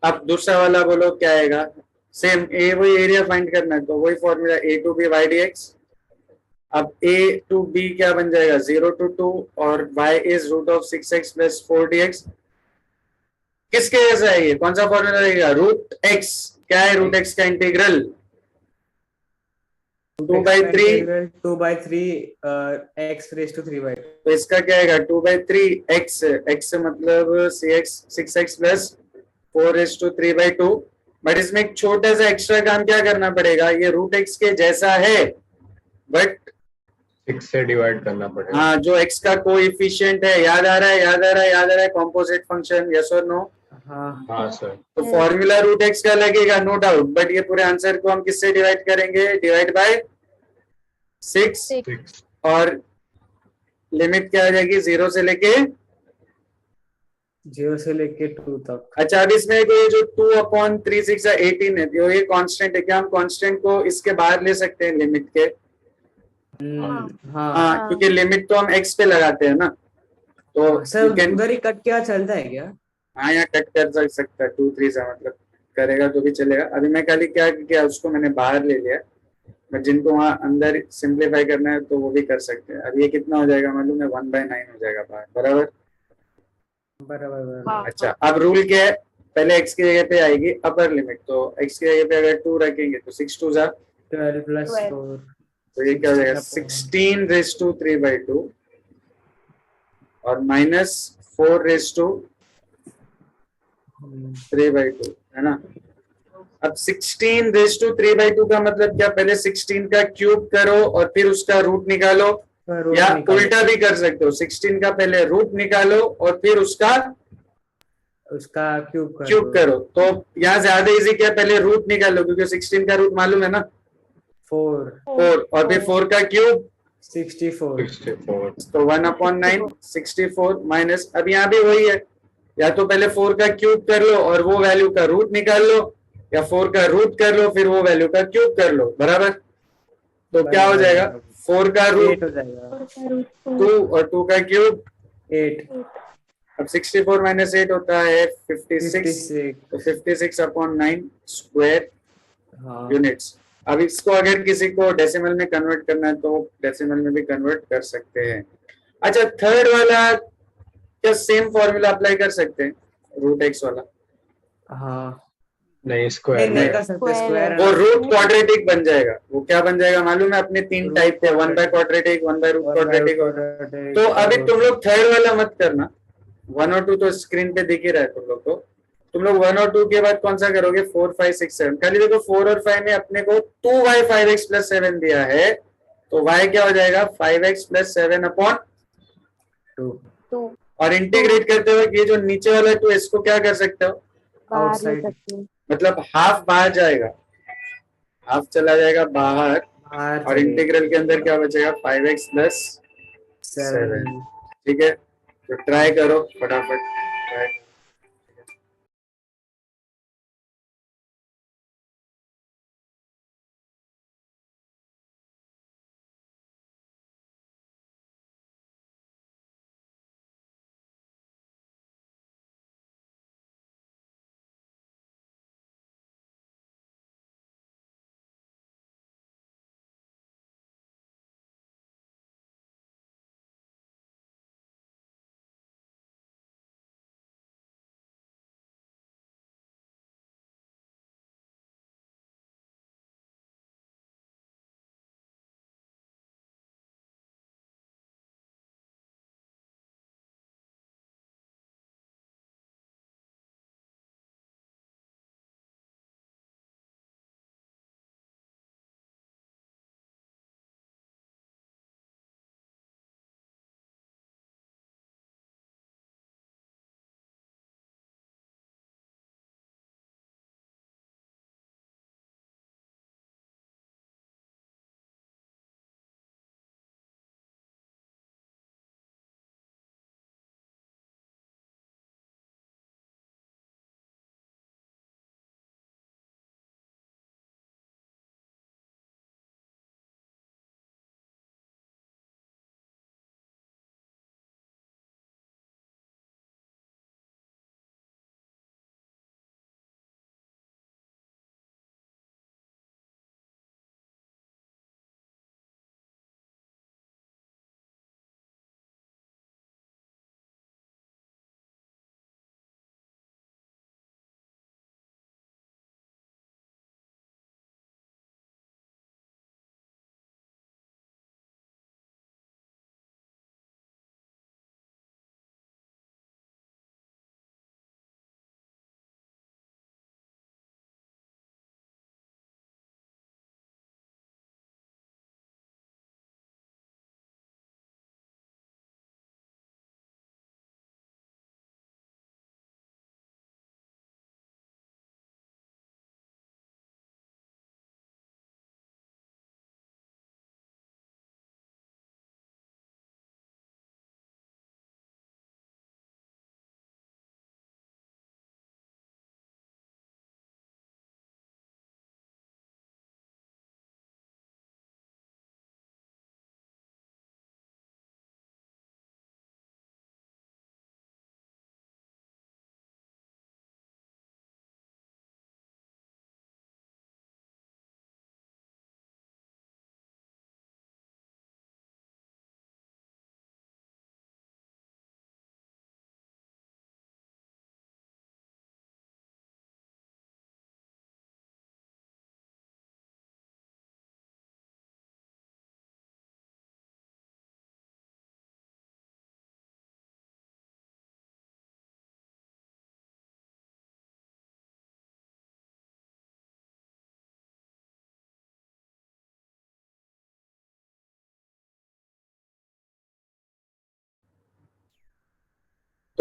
अब दूसरा वाला बोलो क्या आएगा, सेम ए वही एरिया फाइंड करना है, तो वही formula a to b y dx। अब a टू b क्या बन जाएगा, 0 to 2 और y is root of 6x plus 4 dx। किसके जैसा है ये, कौन सा फॉर्मूला रहेगा, रूट x। क्या है रूट x का इंटीग्रल, 2/3 x raised to 3/2. तो इसका क्या आएगा 2/3 x, x मतलब 6x plus 4 raised to 3/2। But इसमें एक छोटा सा एक्स्ट्रा काम क्या करना पड़ेगा, ये रूट x के जैसा है बट 6 से डिवाइड करना पड़ेगा। हाँ, जो x का कोएफिशिएंट है, याद आ रहा है, याद आ रहा है, याद आ रहा है, कॉम्पोजिट फंक्शन, यस और नो? हाँ हाँ सर। तो फॉर्मूला रूट x का लगेगा, नो डाउट, बट ये पूरे आंसर को हम किससे डिवाइड करेंगे? डिवाइड बाय 6, 6 और लिमिट क्या आ जाएगी? 0 से लेके 0 से लेके 2 तक। अच्छा, अब इसमें ये जो 2/3 या 18 है, तो ये कांस्टेंट है क्या? हम कांस्टेंट को इसके बाहर ले सकते हैं लिमिट के? हाँ हाँ, क्योंकि लिमिट तो हम x पे लगाते हैं ना, तो सर you can- उधर ही कट क्या चलता है क्या? हाँ, यहाँ कट कर सकता है 2 3 से, मतलब करेगा तो भी चलेगा। अभी मैं खाली क्या किया, उसको मैंने बाहर ले लिया, बट जिनको वहाँ अंदर सिंप्लीफाई करना है तो वो भी कर सकते हैं। अब ये कितना हो जाएगा मालूम है? 1/9 हो जाएगा बाहर, बराबर? बराबर बराबर। अच्छा, अब रूल क्या है? पहले x की जगह पे आएगी अपर लिमिट, तो x की जगह पे अगर 2 रखेंगे तो 6 2 जा, 12 प्लस 12 4, तो ये क्या हो जाएगा? 16 16 raised to 3/2 और माइनस 4 raised to 3/2, है ना? अब 16 raised to 3/2 का मतलब क्या? पहले 16 का क्यूब करो और फिर उसका रूट निकालो, रूट या निकालो। उल्टा भी कर सकते हो, 16 का पहले रूट निकालो और फिर उसका उसका क्यूब क्यूब करो। तो यहाँ ज्यादा इजी क्या है? पहले रूट निकालो, क्योंकि 16 का रूट मालूम है ना, 4 4, और फिर 4 का क्यूब 64। 64 तो 1/9 64 माइनस, अब यहाँ भी वही है, या तो पहले 4 का क्यूब कर लो और वो वैल्यू का रूट निकाल लो, या 4 का रूट कर लो फिर वो वैल्यू का क्यूब कर लो, बराबर? तो क्या हो जाएगा? 4 का 8 रूट हो जाएगा। 2 और 2 का क्यूब 8 अब 64 माइनस 8 होता है 56, 56। तो 56/9 स्क्वायर हाँ यूनिट्स। अब इसको अगर किसी को डेसिमल में कन्वर्ट करना है तो डेसिमल में भी कन्वर्ट कर सकते हैं। अच्छा, थर्ड वाला क्या सेम फॉर्मूला अप्लाई कर सकते हैं? रूट एक्स वाला हाँ नहीं, नहीं स्क्वायर नहीं में कर सकते, Square स्क्वायर वो रूट क्वाड्रेटिक बन जाएगा। वो क्या बन जाएगा मालूम है? अपने 3 Root टाइप थे, 1 by quadratic, quadratic, 1 by root quadratic. Quadratic. तो अभी तुम लोग थर्ड वाला मत करना, 1 और 2 तो स्क्रीन पे दिख ही रहा है तुम लोग को। तुम लोग 1 और 2 के बाद कौन सा करोगे? 4 5 6 7। खाली देखो 4 और 5 में अपने को 2y5x+7 दिया है, तो y क्या हो जाएगा? 5x+7/2। 2 और इंटीग्रेट करते हुए ये जो नीचे वाला 2 इसको क्या कर सकते हो? बाहर ले आउटसाइड सकते हैं। मतलब हाफ बाहर जाएगा, हाफ चला जाएगा बाहर, बाहर और इंटीग्रल के अंदर क्या बचेगा? 5x+7। 7। ठीक है, तो ट्राई करो फटाफट, ट्राई।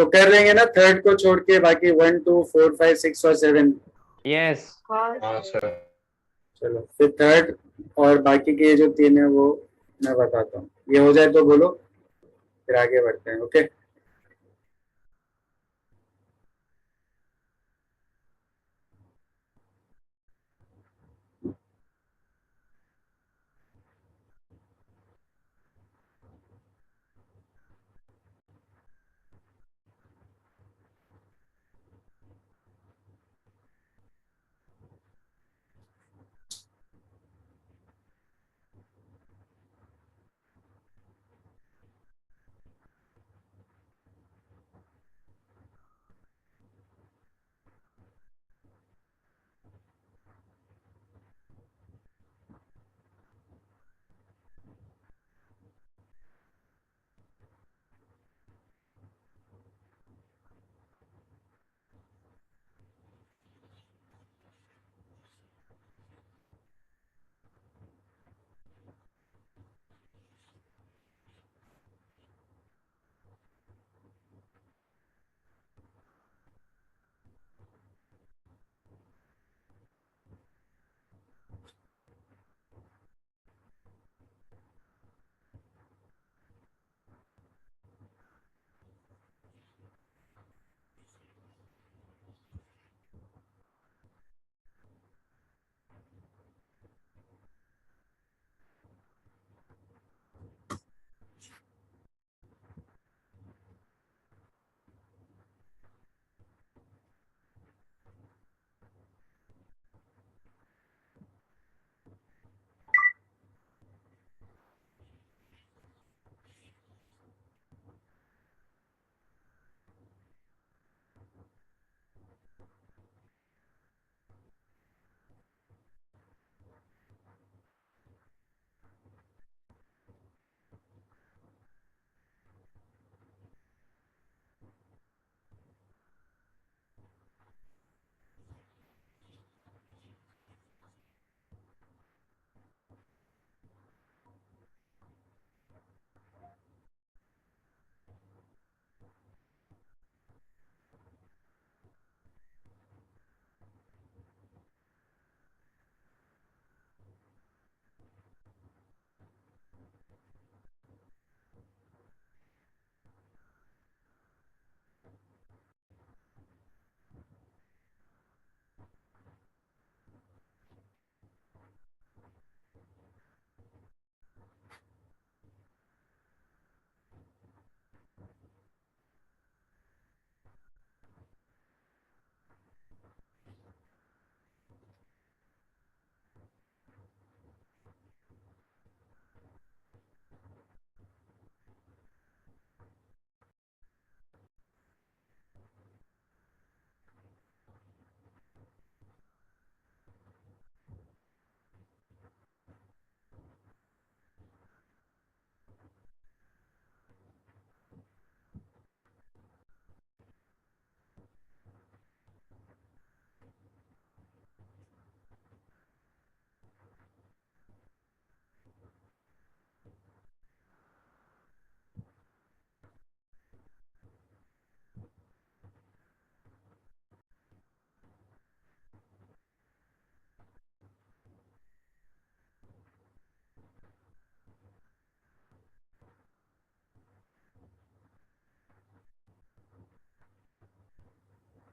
तो कर लेंगे ना थर्ड को छोड़ के, बाकी 1 2 4 5 6 और 7। यस हाँ सर। चलो फिर थर्ड और बाकी के जो 3 है वो मैं बताता हूँ, ये हो जाए तो बोलो, फिर आगे बढ़ते हैं। ओके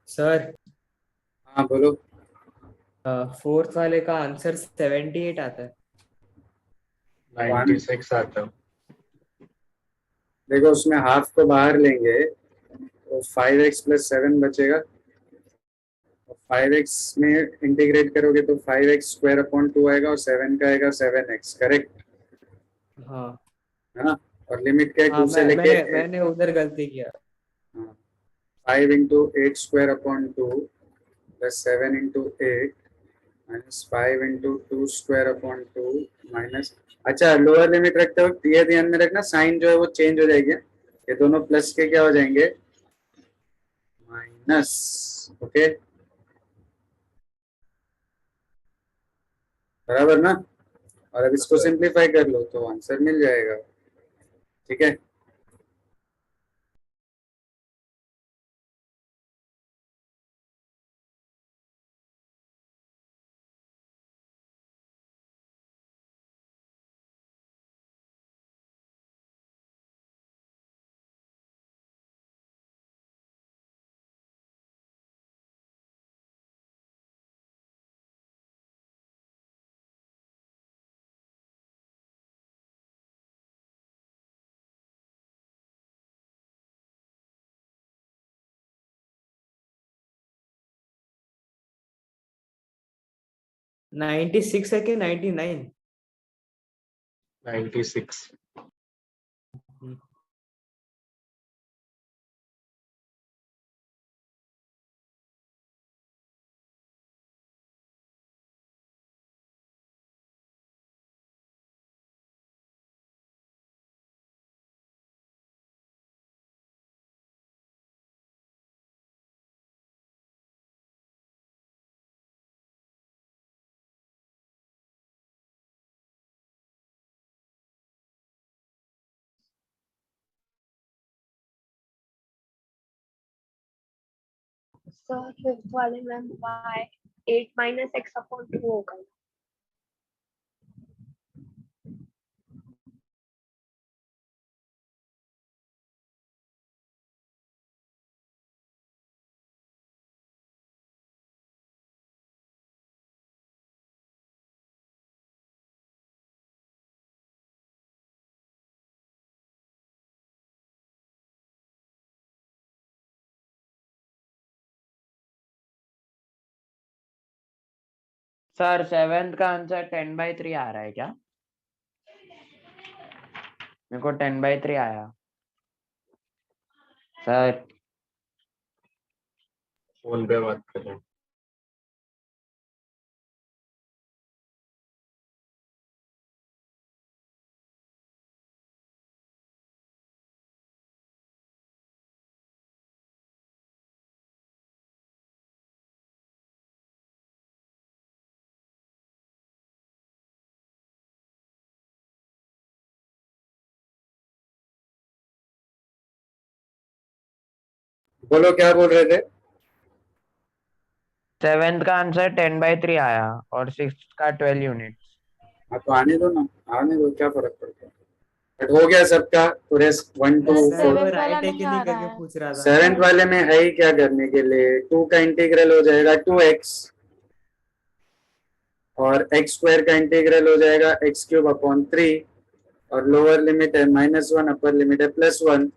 सर हाँ बोलो। फोर्थ वाले का आंसर 78 आता है। 96 आता। देखो उसमें हाफ को बाहर लेंगे तो 5x प्लस 7 बचेगा, 5x में इंटीग्रेट करोगे तो 5x स्क्वायर अपॉन 2 आएगा और 7 का आएगा 7x, करेक्ट हाँ है ना। और लिमिट क्या है, हाँ 2 से लेके मैंने उधर गलती किया। 5 into 8 square upon 2 plus 7 into 8 minus 5 into 2 square upon 2 minus, अच्छा लोअर लिमिट रखते वक्त ये ध्यान में रखना साइन जो है वो चेंज हो जाएगी, ये दोनों प्लस के क्या हो जाएंगे, माइनस। ओके बराबर ना। और अब इसको सिंप्लीफाई कर लो तो आंसर मिल जाएगा, ठीक है। 96 है कि 99? 96। सर फिफ्थ वाले में y 8 माइनस एक्स अपॉन 2 होगा। सर सेवेंथ का आंसर 10/3 आ रहा है क्या? मेरे को 10/3 आया सर। फोन पे बात कर रहे हैं। बोलो क्या बोल रहे थे? सेवेंथ का आंसर 10/3 आया और सिक्स का 12 यूनिट। हाँ तो आने दो ना, आने दो, क्या फर्क पड़ता है। बट हो गया सबका पूरे 1 to सर, 4। सर वो seventh वाला राइट है कि नहीं आ नहीं रहा करके है। पूछ रहा था। 7th वाले में है ही क्या करने के लिए? 2 का इंटीग्रल हो जाएगा 2x और x स्क्वायर का इंटीग्रल हो जाएगा x³ अपॉन 3 और लोअर लिमिट है -1, अपर लिमिट है +1।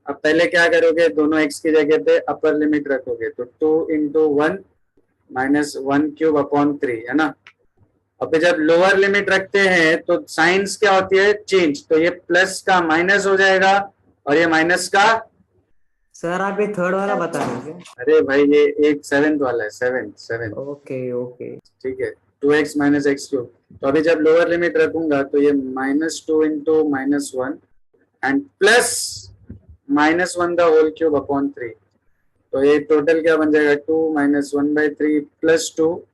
अब पहले क्या करोगे, दोनों x की जगह पे अपर लिमिट रखोगे तो 2 × 1 -1³ अपॉन 3 है ना। अब जब लोअर लिमिट रखते हैं तो साइंस क्या होती है, चेंज। तो ये प्लस का माइनस हो जाएगा और ये माइनस का। सर आप ये थर्ड वाला बता रहे हो क्या? अरे भाई ये एक 7th वाला है, 7 ओके ओके। ठीक है। 2x - x³ तो अभी जब लोअर लिमिट रखूंगा तो ये -2 × -1 and plus -1 the whole cube upon 3। तो ये टोटल क्या बन जाएगा, 2 - 1/3 + 2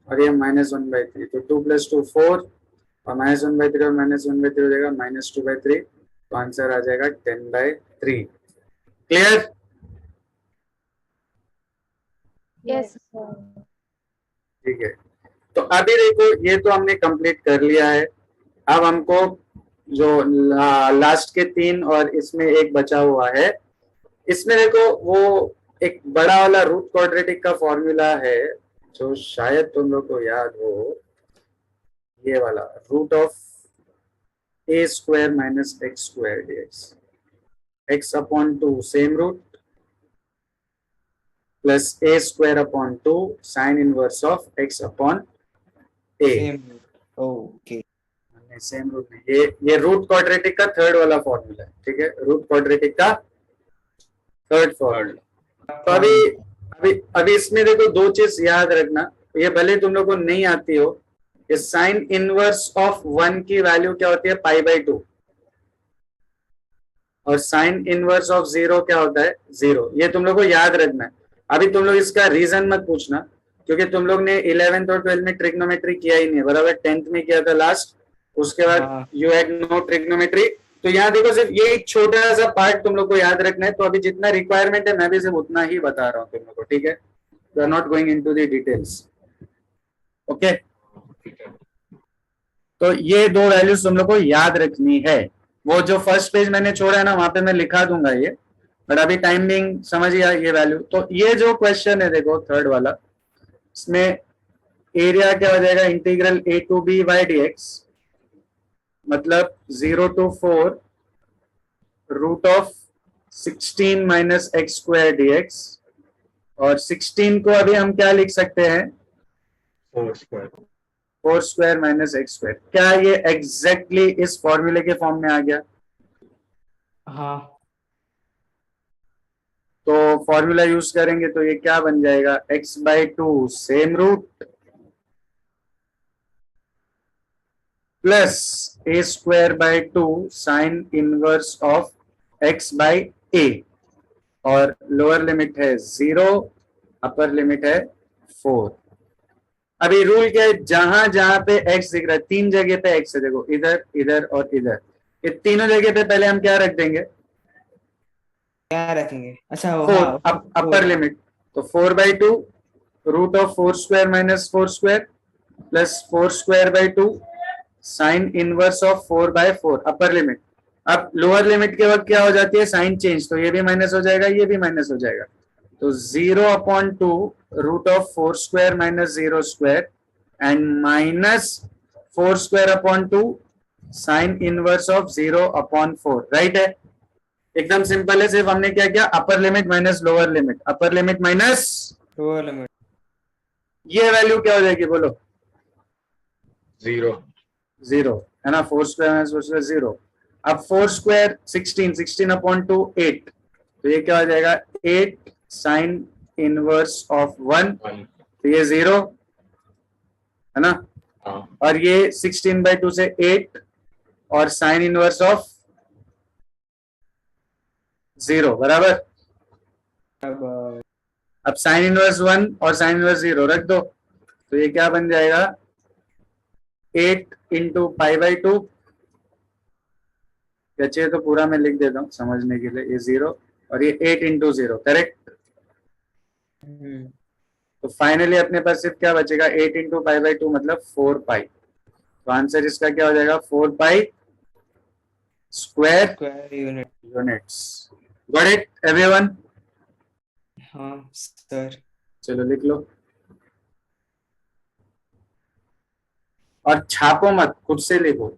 और ये -1/3। तो 2 + 2 4 और -1/3 और -1/3 हो जाएगा -2/3। तो आंसर आ जाएगा 10/3। क्लियर? यस ठीक है। तो अभी देखो ये तो हमने कंप्लीट कर लिया है। अब हमको जो लास्ट के 3 और इसमें एक बचा हुआ है, इसमें देखो वो एक बड़ा वाला रूट क्वाड्रेटिक का फॉर्मूला है जो शायद तुम लोग को याद हो, ये वाला √(a² - x² dx x/2 same root plus a²/2 sine inverse of x/a। Okay. Same root में ये रूट क्वाड्रेटिक का थर्ड वाला फॉर्मूला है, ठीक है। रूट क्वाड्रेटिक का थर्ड फॉर्मूला। तो अभी इसमें देखो दो चीज याद रखना, ये भले तुम लोग को नहीं आती हो, ये साइन इनवर्स ऑफ 1 की वैल्यू क्या होती है, π/2 और साइन इनवर्स ऑफ 0 क्या होता है, 0। ये तुम लोग को याद रखना है। अभी तुम लोग इसका रीजन मत पूछना क्योंकि तुम लोग ने 11th और 12th में ट्रिग्नोमेट्री किया ही नहीं है, बराबर। 10th में किया था लास्ट, उसके बाद यू हैड नो ट्रिग्नोमेट्री। तो यहाँ देखो सिर्फ ये एक छोटा सा पार्ट तुम लोग को याद रखना है। तो अभी जितना रिक्वायरमेंट है मैं भी सिर्फ उतना ही बता रहा हूँ तुम लोग को, ठीक है। You are not going into the details, okay. तो ये दो वैल्यूज तुम लोग को याद रखनी है। वो जो फर्स्ट पेज मैंने छोड़ा है ना, वहां पे मैं लिखा दूंगा ये, बट अभी टाइम बिंग समझिए ये वैल्यू। तो ये जो क्वेश्चन है देखो थर्ड वाला, इसमें एरिया क्या हो जाएगा, integral a to b y dx मतलब 0 to 4 √16 - x² dx। और 16 को अभी हम क्या लिख सकते हैं, 4² 4 स्क्वायर माइनस एक्स स्क्वायर। क्या ये एग्जैक्टली इस फॉर्मूले के फॉर्म में आ गया? हाँ तो फॉर्मूला यूज करेंगे तो ये क्या बन जाएगा? x by two same root plus a square by two sine inverse of x by a, और लोअर लिमिट है 0, अपर लिमिट है 4। अभी रूल क्या है? जहां जहां पे x दिख रहा है, 3 जगह पे x है, देखो इधर इधर और इधर, ये तीनों जगह पे पहले हम क्या रख देंगे? क्या रखेंगे? अच्छा वो 4 हाँ अपर लिमिट। तो 4 by two root of 4 square minus 4 square plus 4 square by two sine inverse of 4 by 4 upper limit. अब लोअर लिमिट के वक्त क्या हो जाती है? साइन चेंज, तो ये भी माइनस हो जाएगा, ये भी माइनस हो जाएगा। तो 0/2 root of 4 square minus 0 square and minus 4 square upon 2 sine inverse of 0/4, right है? एकदम सिंपल है। सिर्फ हमने क्या किया? Upper limit minus lower limit, upper limit minus lower limit. ये वैल्यू क्या हो जाएगी बोलो? 0। 0 है ना? 4 स्क्वायर माइनस 4 स्क्वायर 0। अब 4 स्क्वायर 16, 16/2 8, तो ये क्या हो जाएगा? 8 साइन इनवर्स ऑफ 1, 1। तो ये 0 है ना? हाँ। और ये 16/2 से 8 और साइन इनवर्स ऑफ 0 बराबर। अब साइन इनवर्स 1 और साइन इनवर्स 0 रख दो, तो ये क्या बन जाएगा? 8 इंटू पाई बाई टू, चाहिए तो पूरा मैं लिख देता हूँ समझने के लिए। ये 0 और ये 8 इंटू 0, करेक्ट? तो फाइनली अपने पास सिर्फ क्या बचेगा? 8 इंटू पाई बाई टू मतलब 4 पाई। तो आंसर इसका क्या हो जाएगा? 4 pi square square unit. Units. Got it everyone? हाँ सर। चलो लिख लो, और छापो मत, खुद से लिखो।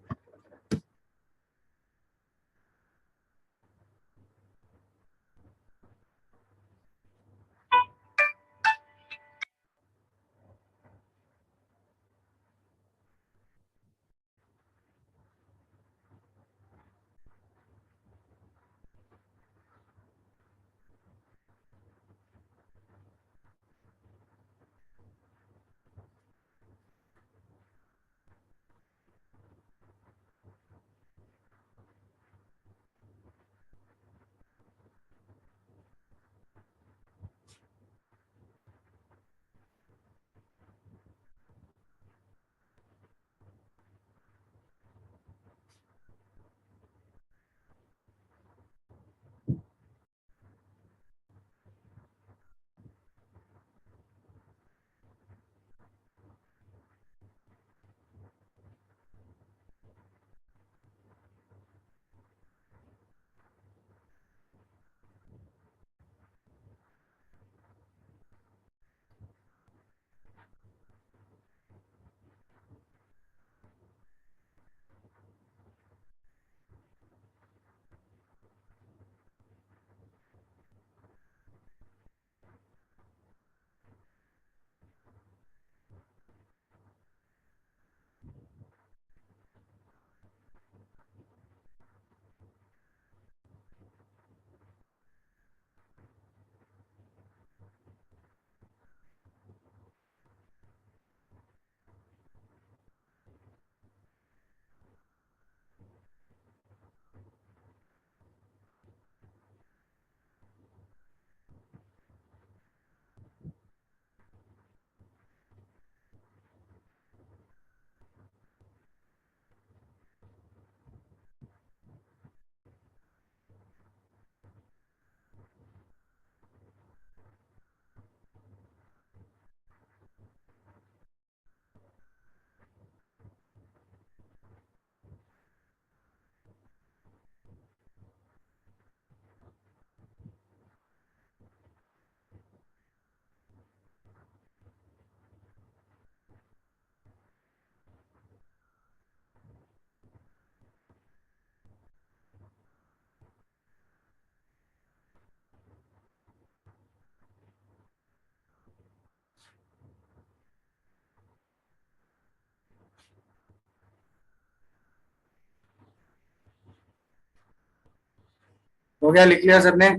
हो गया, लिख लिया सबने?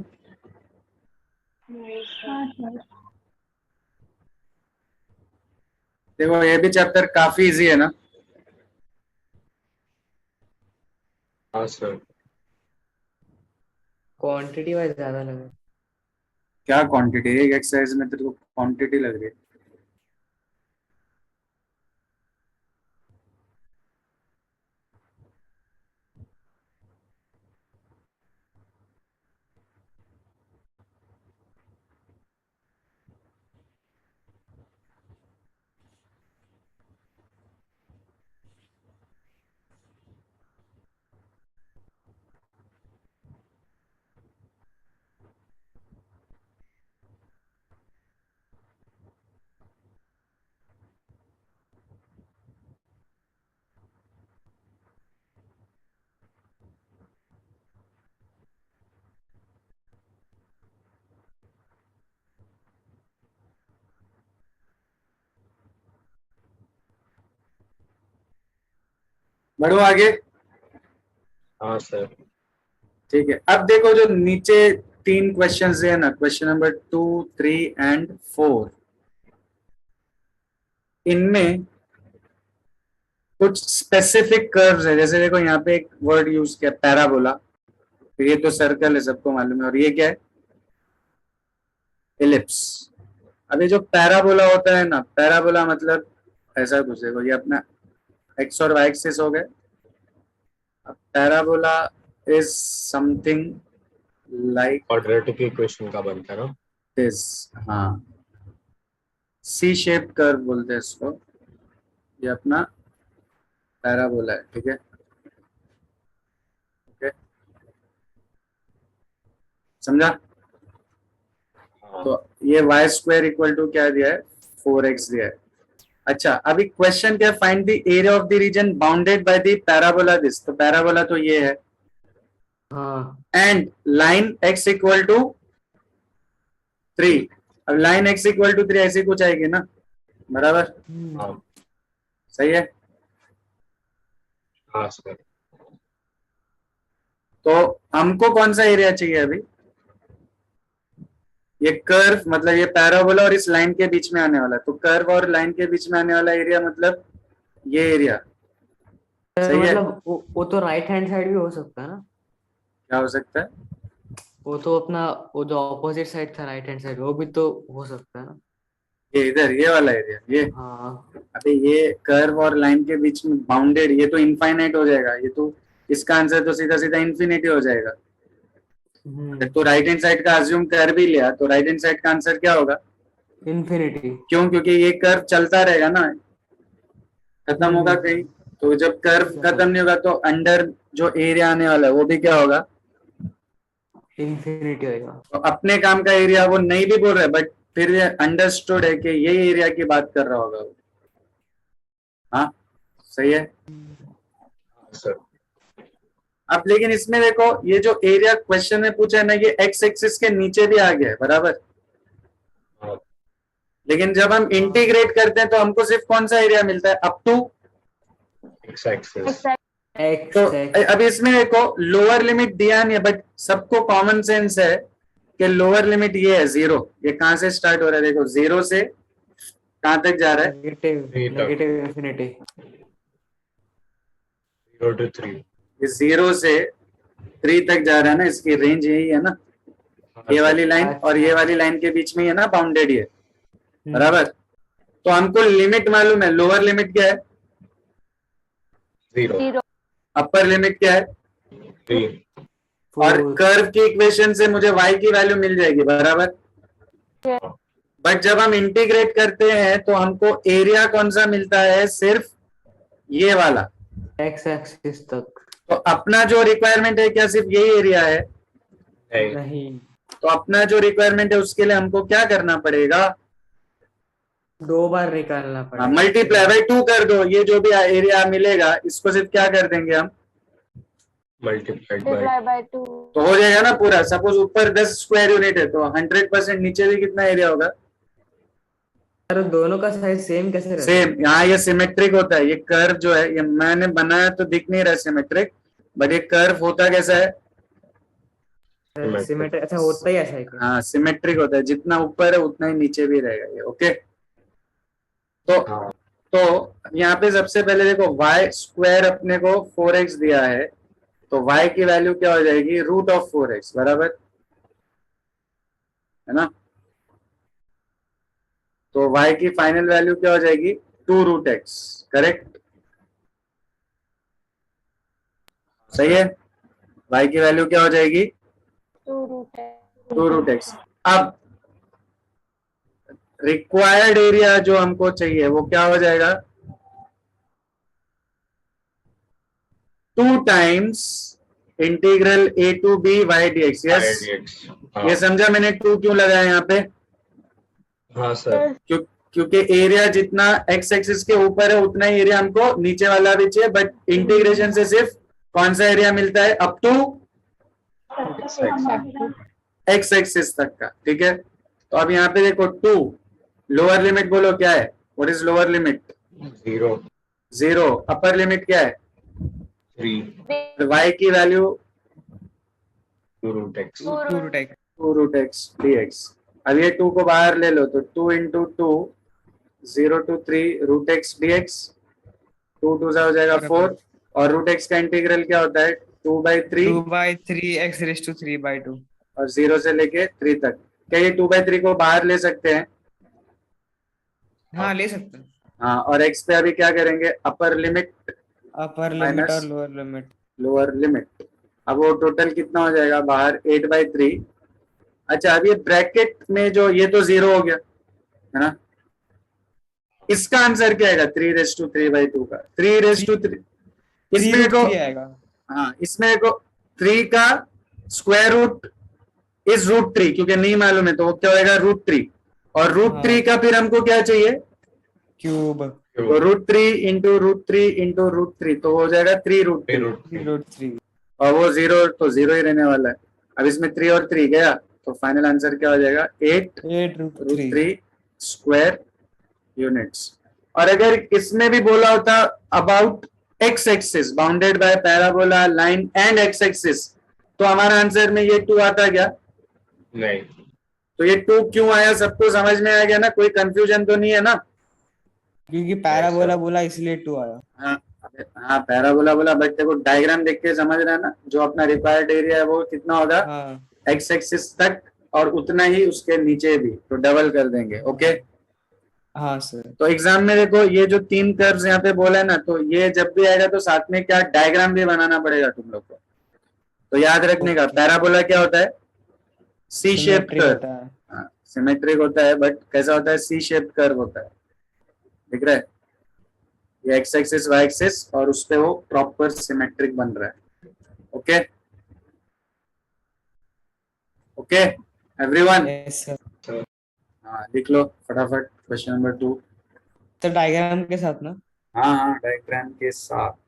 देखो ये भी चैप्टर काफी इजी है ना। हाँ सर। क्वांटिटी वाइज ज्यादा लगे। क्या क्वांटिटी? एक एक्सरसाइज में तेरे को क्वांटिटी लग रही है? बढ़ो आगे। हाँ सर। ठीक है, अब देखो जो नीचे 3 क्वेश्चंस है ना, क्वेश्चन नंबर 2, 3 एंड 4, इनमें कुछ स्पेसिफिक कर्व्स है। जैसे देखो यहाँ पे एक वर्ड यूज किया, पैराबोला। तो ये तो सर्कल है, सबको मालूम है। और ये क्या है? एलिप्स। अभी जो पैराबोला होता है ना, पैराबोला मतलब ऐसा कुछ। देखो ये अपना एक्स और वाई एक्सिस हो गए। अब parabola is something like quadratic equation का बनता है ना। दिस। हाँ, सी शेप कर्व बोलते हैं इसको। ये अपना पैराबोला है, ठीक है। ओके, समझा? हाँ तो ये वाई स्क्वायर इक्वल टू क्या दिया है? 4x दिया है। अच्छा, अभी क्वेश्चन क्या? Find the area of the region bounded by the parabola this. तो पैराबोला तो ये है, हाँ and line x equal to 3। अब लाइन x इक्वल टू 3 ऐसी कुछ आएगी ना, बराबर? हाँ सही है। हाँ सर। तो हमको कौन सा एरिया चाहिए अभी? ये कर्व मतलब ये पैराबोला और इस लाइन के बीच में आने वाला। तो कर्व और लाइन के बीच में आने वाला एरिया मतलब ये एरिया। सर, सही है। मतलब वो तो राइट हैंड साइड भी हो सकता है ना। क्या हो सकता है? वो तो अपना वो जो ऑपोजिट साइड था, राइट हैंड साइड, वो भी तो हो सकता है ना। ये इधर, ये वाला एरिया, ये। हाँ अबे ये कर्व और लाइन के बीच में बाउंडेड, ये तो इनफाइनाइट हो जाएगा। ये तो इसका आंसर तो सीधा सीधा इन्फिनिटी हो जाएगा। तो राइट हैंड साइड का अज्यूम कर भी लिया, तो राइट हैंड साइड का आंसर क्या होगा? इन्फिनिटी। क्यों? क्योंकि ये कर्व चलता रहेगा ना, खत्म होगा कहीं। तो जब कर्व खत्म नहीं होगा तो अंडर जो एरिया आने वाला है वो भी क्या होगा? इन्फिनिटी होगा। तो अपने काम का एरिया वो नहीं भी बोल रहे, बट फिर ये अंडरस्टूड है कि ये एरिया की बात कर रहा होगा वो। हाँ, सही है। सर। अब लेकिन इसमें देखो, ये जो एरिया क्वेश्चन में पूछा है ना, ये एक्स एक्सिस के नीचे भी आ गया है, बराबर? हाँ लेकिन जब हम इंटीग्रेट करते हैं तो हमको सिर्फ कौन सा एरिया मिलता है? Up to x axis. X तो अभी इसमें देखो लोअर लिमिट दिया नहीं है, बट सबको कॉमन सेंस है कि लोअर लिमिट ये है 0। ये कहां से स्टार्ट हो रहा है? देखो 0 से कहां तक जा रहा है? नेगेटिव Three तक। Negative infinity. 0 to 3। ये 0 से 3 तक जा रहा है ना, इसकी रेंज यही है ना। ये वाली लाइन और ये वाली लाइन के बीच में है ना बाउंडेड, ये बराबर? तो हमको लिमिट मालूम है। लोअर लिमिट क्या है? 0। अपर लिमिट क्या है? 3। और कर्व की इक्वेशन से मुझे y की वैल्यू मिल जाएगी, बराबर? बट जब हम इंटीग्रेट करते हैं तो हमको एरिया कौन सा मिलता है? सिर्फ ये वाला। एक्स एक्सिस तक। तो अपना जो रिक्वायरमेंट है क्या सिर्फ यही एरिया है? नहीं। नहीं, तो अपना जो रिक्वायरमेंट है उसके लिए हमको क्या करना पड़ेगा? 2 बार निकालना पड़ेगा। मल्टीप्लाई बाय 2 कर दो। ये जो भी एरिया मिलेगा इसको सिर्फ क्या कर देंगे हम? Multiplied by. multiply by 2. तो हो जाएगा ना पूरा। सपोज ऊपर 10 स्क्वायर यूनिट है तो 100% नीचे भी कितना एरिया होगा? सर, दोनों का साइज सेम कैसे रहता है? सेम। यहाँ ये सिमेट्रिक होता है। ये कर्व जो है, ये मैंने बनाया तो दिख नहीं रहा सिमेट्रिक, बट ये कर्व होता कैसा है? सिमेट्रिक अच्छा होता ही ऐसा है क्या? हाँ सिमेट्रिक होता है, जितना ऊपर है उतना ही नीचे भी रहेगा ये। ओके तो हाँ तो यहाँ पे सबसे पहले देखो y स्क्वायर अपने को 4x दिया है, तो y की वैल्यू क्या हो जाएगी, रूट ऑफ 4x, बराबर है ना। तो y की फाइनल वैल्यू क्या हो जाएगी, 2 रूट एक्स, करेक्ट, सही है। y की वैल्यू क्या हो जाएगी, 2 root है 2 रूट एक्स। अब रिक्वायर्ड एरिया जो हमको चाहिए वो क्या हो जाएगा, 2 times integral a to b y dx। Yes, IDX ये समझा मैंने 2 क्यों लगाया यहाँ पे, हाँ सर क्योंकि एरिया जितना एक्स एक्सिस के ऊपर है उतना ही एरिया हमको नीचे वाला भी चाहिए, बट इंटीग्रेशन से सिर्फ कौन सा एरिया मिलता है, अप टू एक्स एक्सिस तक का, ठीक है। तो अब यहाँ पे देखो 2, लोअर लिमिट बोलो क्या है, what is lower limit, 0 0, upper limit क्या है, 3 y की value 2 root x 2 root x 2 root x dx। अब ये 2 को बाहर ले लो तो 2 into 2, 0 to 3 root x dx, 2 2 हो जाएगा 4, और रूट एक्स का इंटीग्रल क्या होता है, 2/3, 2/3 x रेज टू 3/2। और 0 से लेके 3 तक। क्या ये 2/3 को बाहर ले सकते हैं, हाँ ले सकते हैं, हाँ, और x पे अभी क्या करेंगे, upper limit upper limit Minus- और लोअर लिमिट। Lower limit. अब वो टोटल कितना हो जाएगा बाहर, 8/3। अच्छा अब ये ब्रैकेट में जो ये तो 0 हो गया है ना, इसका आंसर क्या आएगा, 3/3/2 का, 3/3, इसमें देखो, 3 आएगा। हाँ इसमें देखो 3 का स्क्वायर रूट इज √3, क्योंकि नहीं मालूम है तो वो क्या होगा, √3, और √3 हाँ। का फिर हमको क्या चाहिए, क्यूब तो √3 इंटू √3 इंटू √3, तो हो जाएगा 3√3, 3√3। और वो 0 तो 0 ही रहने वाला है। अब इसमें 3 और 3 गया तो फाइनल आंसर क्या हो जाएगा, 8√3 8√3। Square units. और अगर इसमें भी बोला होता about x axis bounded by parabola line and x axis, तो हमारा आंसर में ये 2 आता क्या, नहीं तो ये 2 क्यों आया, सबको समझ में आ गया ना, कोई कंफ्यूजन तो नहीं है ना। क्योंकि पैराबोला बोला इसलिए 2 आया। हाँ हाँ पैराबोला बोला, बट देखो डायग्राम देख के समझ रहे हैं ना, जो अपना रिक्वायर्ड एरिया है वो कितना होगा, हाँ एक्स एक्सिस तक, और उतना ही उसके नीचे भी, तो डबल कर देंगे। ओके हाँ सर। तो एग्जाम में देखो ये जो 3 कर्व्स यहाँ पे बोला है ना, तो ये जब भी आएगा तो साथ में क्या डायग्राम भी बनाना पड़ेगा तुम लोग को, तो याद रखने का, Okay. पैराबोला क्या होता है, सी शेप्ड सिमेट्रिक कर्व, होता है। सिमेट्रिक होता है, बट कैसा होता है, सी शेप्ड कर्व होता है, दिख रहा है, ये एक्स एक्सिस वाई एक्सिस, और उस पे वो प्रॉपर सिमेट्रिक बन रहा है। Okay okay everyone, yes sir. हाँ लिख लो फटाफट क्वेश्चन नंबर 2। तो डायग्राम के साथ ना। हाँ हाँ डायग्राम के साथ।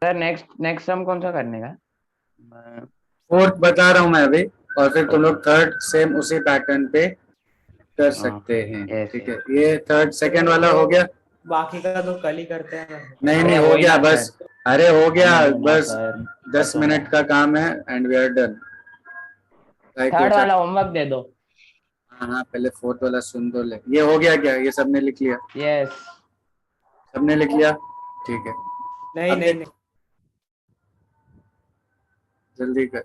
सर नेक्स्ट सम कौन सा करने का? फोर्थ बता रहा हूँ मैं अभी, और फिर तुम लोग थर्ड सेम उसी पैटर्न पे कर सकते हैं। yes, ठीक है, ये थर्ड सेकंड वाला हो गया। बाकी का तो कल ही करते हैं। नहीं अरे नहीं, हो वही गया ना बस। अरे हो गया आने दो ना बस, सर, 10 बस मिनट का काम है and we are done. Third वाला होमवर्क दे दो। हाँ हाँ, पहले फोर्थ वाला सुन तो ले। ये हो गया क्या? ये सबने लिख लिया? यस सबने लिख लिया? ठीक है, नहीं अब नहीं देख, नहीं, जल्दी कर।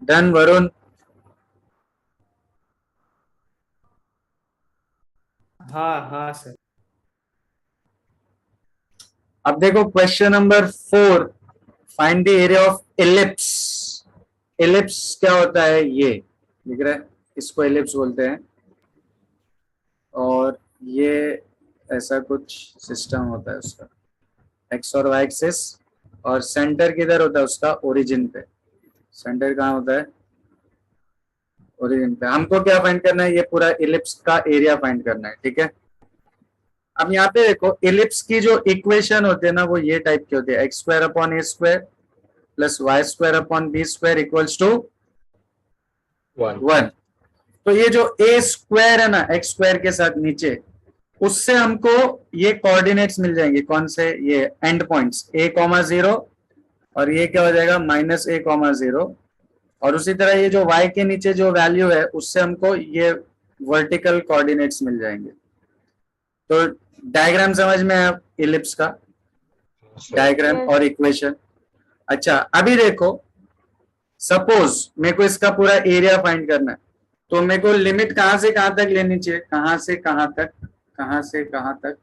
डन वरुण? हाँ हाँ सर। अब देखो question number 4, find the area of ellipse. Ellipse क्या होता है? ये दिख रहा है, इसको एलिप्स बोलते हैं। और ये ऐसा कुछ सिस्टम होता है उसका, एक्स और वाई एक्सिस, और सेंटर किधर होता है उसका? ओरिजिन पे। सेंटर कहाँ होता है? ओरिजिन पे। हमको क्या फाइंड करना है? ये पूरा इलिप्स का एरिया फाइंड करना है। ठीक है, अब यहाँ पे देखो, इलिप्स की जो इक्वेशन होती है ना, वो ये टाइप की होती है, x square upon a square plus y square upon b square equals to 1। तो ये जो ए स्क्वायर है ना, एक्स स्क्वायर के साथ नीचे, उससे हमको ये कोऑर्डिनेट्स मिल जाएंगे। कौन से? ये एंड पॉइंट्स a,0, और ये क्या हो जाएगा? Minus a,0। और उसी तरह ये जो y के नीचे जो वैल्यू है, उससे हमको ये वर्टिकल कोऑर्डिनेट्स मिल जाएंगे। तो डायग्राम समझ में आया इलिप्स का? Diagram Yes. और इक्वेशन। अच्छा, अभी देखो, सपोज मेरे को इसका पूरा एरिया फाइंड करना है, तो मेरे को लिमिट कहां से कहां तक लेनी चाहिए? कहां से कहां तक? कहां से कहां तक?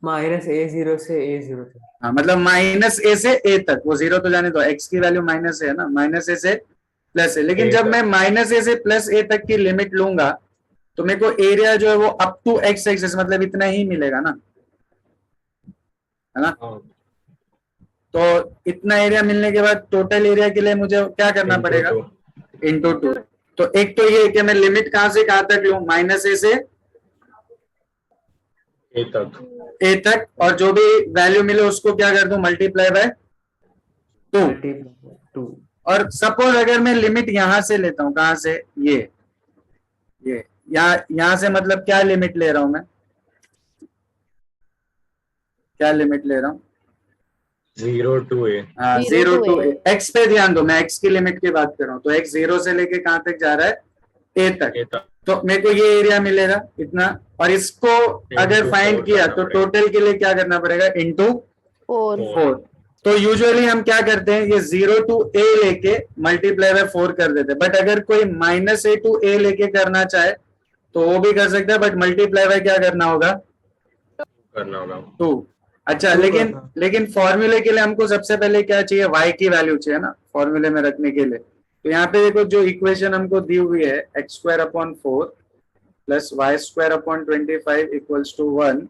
-a0 से a0 तक। हाँ, मतलब माइनस ए से ए तक। वो जीरो तो जाने दो, एक्स की वैल्यू माइनस है ना, माइनस ए से प्लस ए। लेकिन ए जब तक। मैं माइनस ए से प्लस ए तक की लिमिट लूंगा, तो मेरे को एरिया जो है वो अप टू एक्स एक्सिस, मतलब इतना ही मिलेगा ना, है ना? हाँ, तो इतना एरिया मिलने के बाद टोटल एरिया के लिए मुझे क्या करना into पड़ेगा? 2. इंटू 2। तो एक तो ये कि मैं लिमिट कहां से कहां तक लूं? माइनस ए से ए तक। ए तक, और जो भी वैल्यू मिले उसको क्या कर दूं? Multiply by 2। मल्टीप्लाई 2। और सपोज अगर मैं लिमिट यहां से लेता हूं, कहां से? ये यहां से, मतलब क्या लिमिट ले रहा हूं मैं? क्या लिमिट ले रहा हूं? 0 to a. हाँ, 0 0 to टू a। एक्स पे ध्यान दो, मैं एक्स की लिमिट की बात कर रहा हूँ। तो एक्स 0 से लेके कहां तक जा रहा है? ए तक। ए तक। तो मेरे को ये एरिया मिलेगा इतना, और इसको अगर Into फाइंड 4 किया करना तो पड़ेगा। टोटल के लिए क्या करना पड़ेगा? इंटू 4। 4। तो यूजुअली हम क्या करते हैं, ये 0 टू ए लेके मल्टीप्लाई बाय 4 कर देते हैं। बट अगर कोई माइनस ए टू ए लेके करना चाहे तो वो भी कर सकता है, बट मल्टीप्लाई बाय क्या करना होगा? करना होगा। 2। अच्छा, 2 लेकिन करना। लेकिन फॉर्मूले के लिए हमको सबसे पहले क्या चाहिए? y की वैल्यू चाहिए ना फॉर्मूले में रखने के लिए। तो यहाँ पे देखो, जो इक्वेशन हमको दी हुई है, x square upon 4 plus y square upon 25 equals to 1।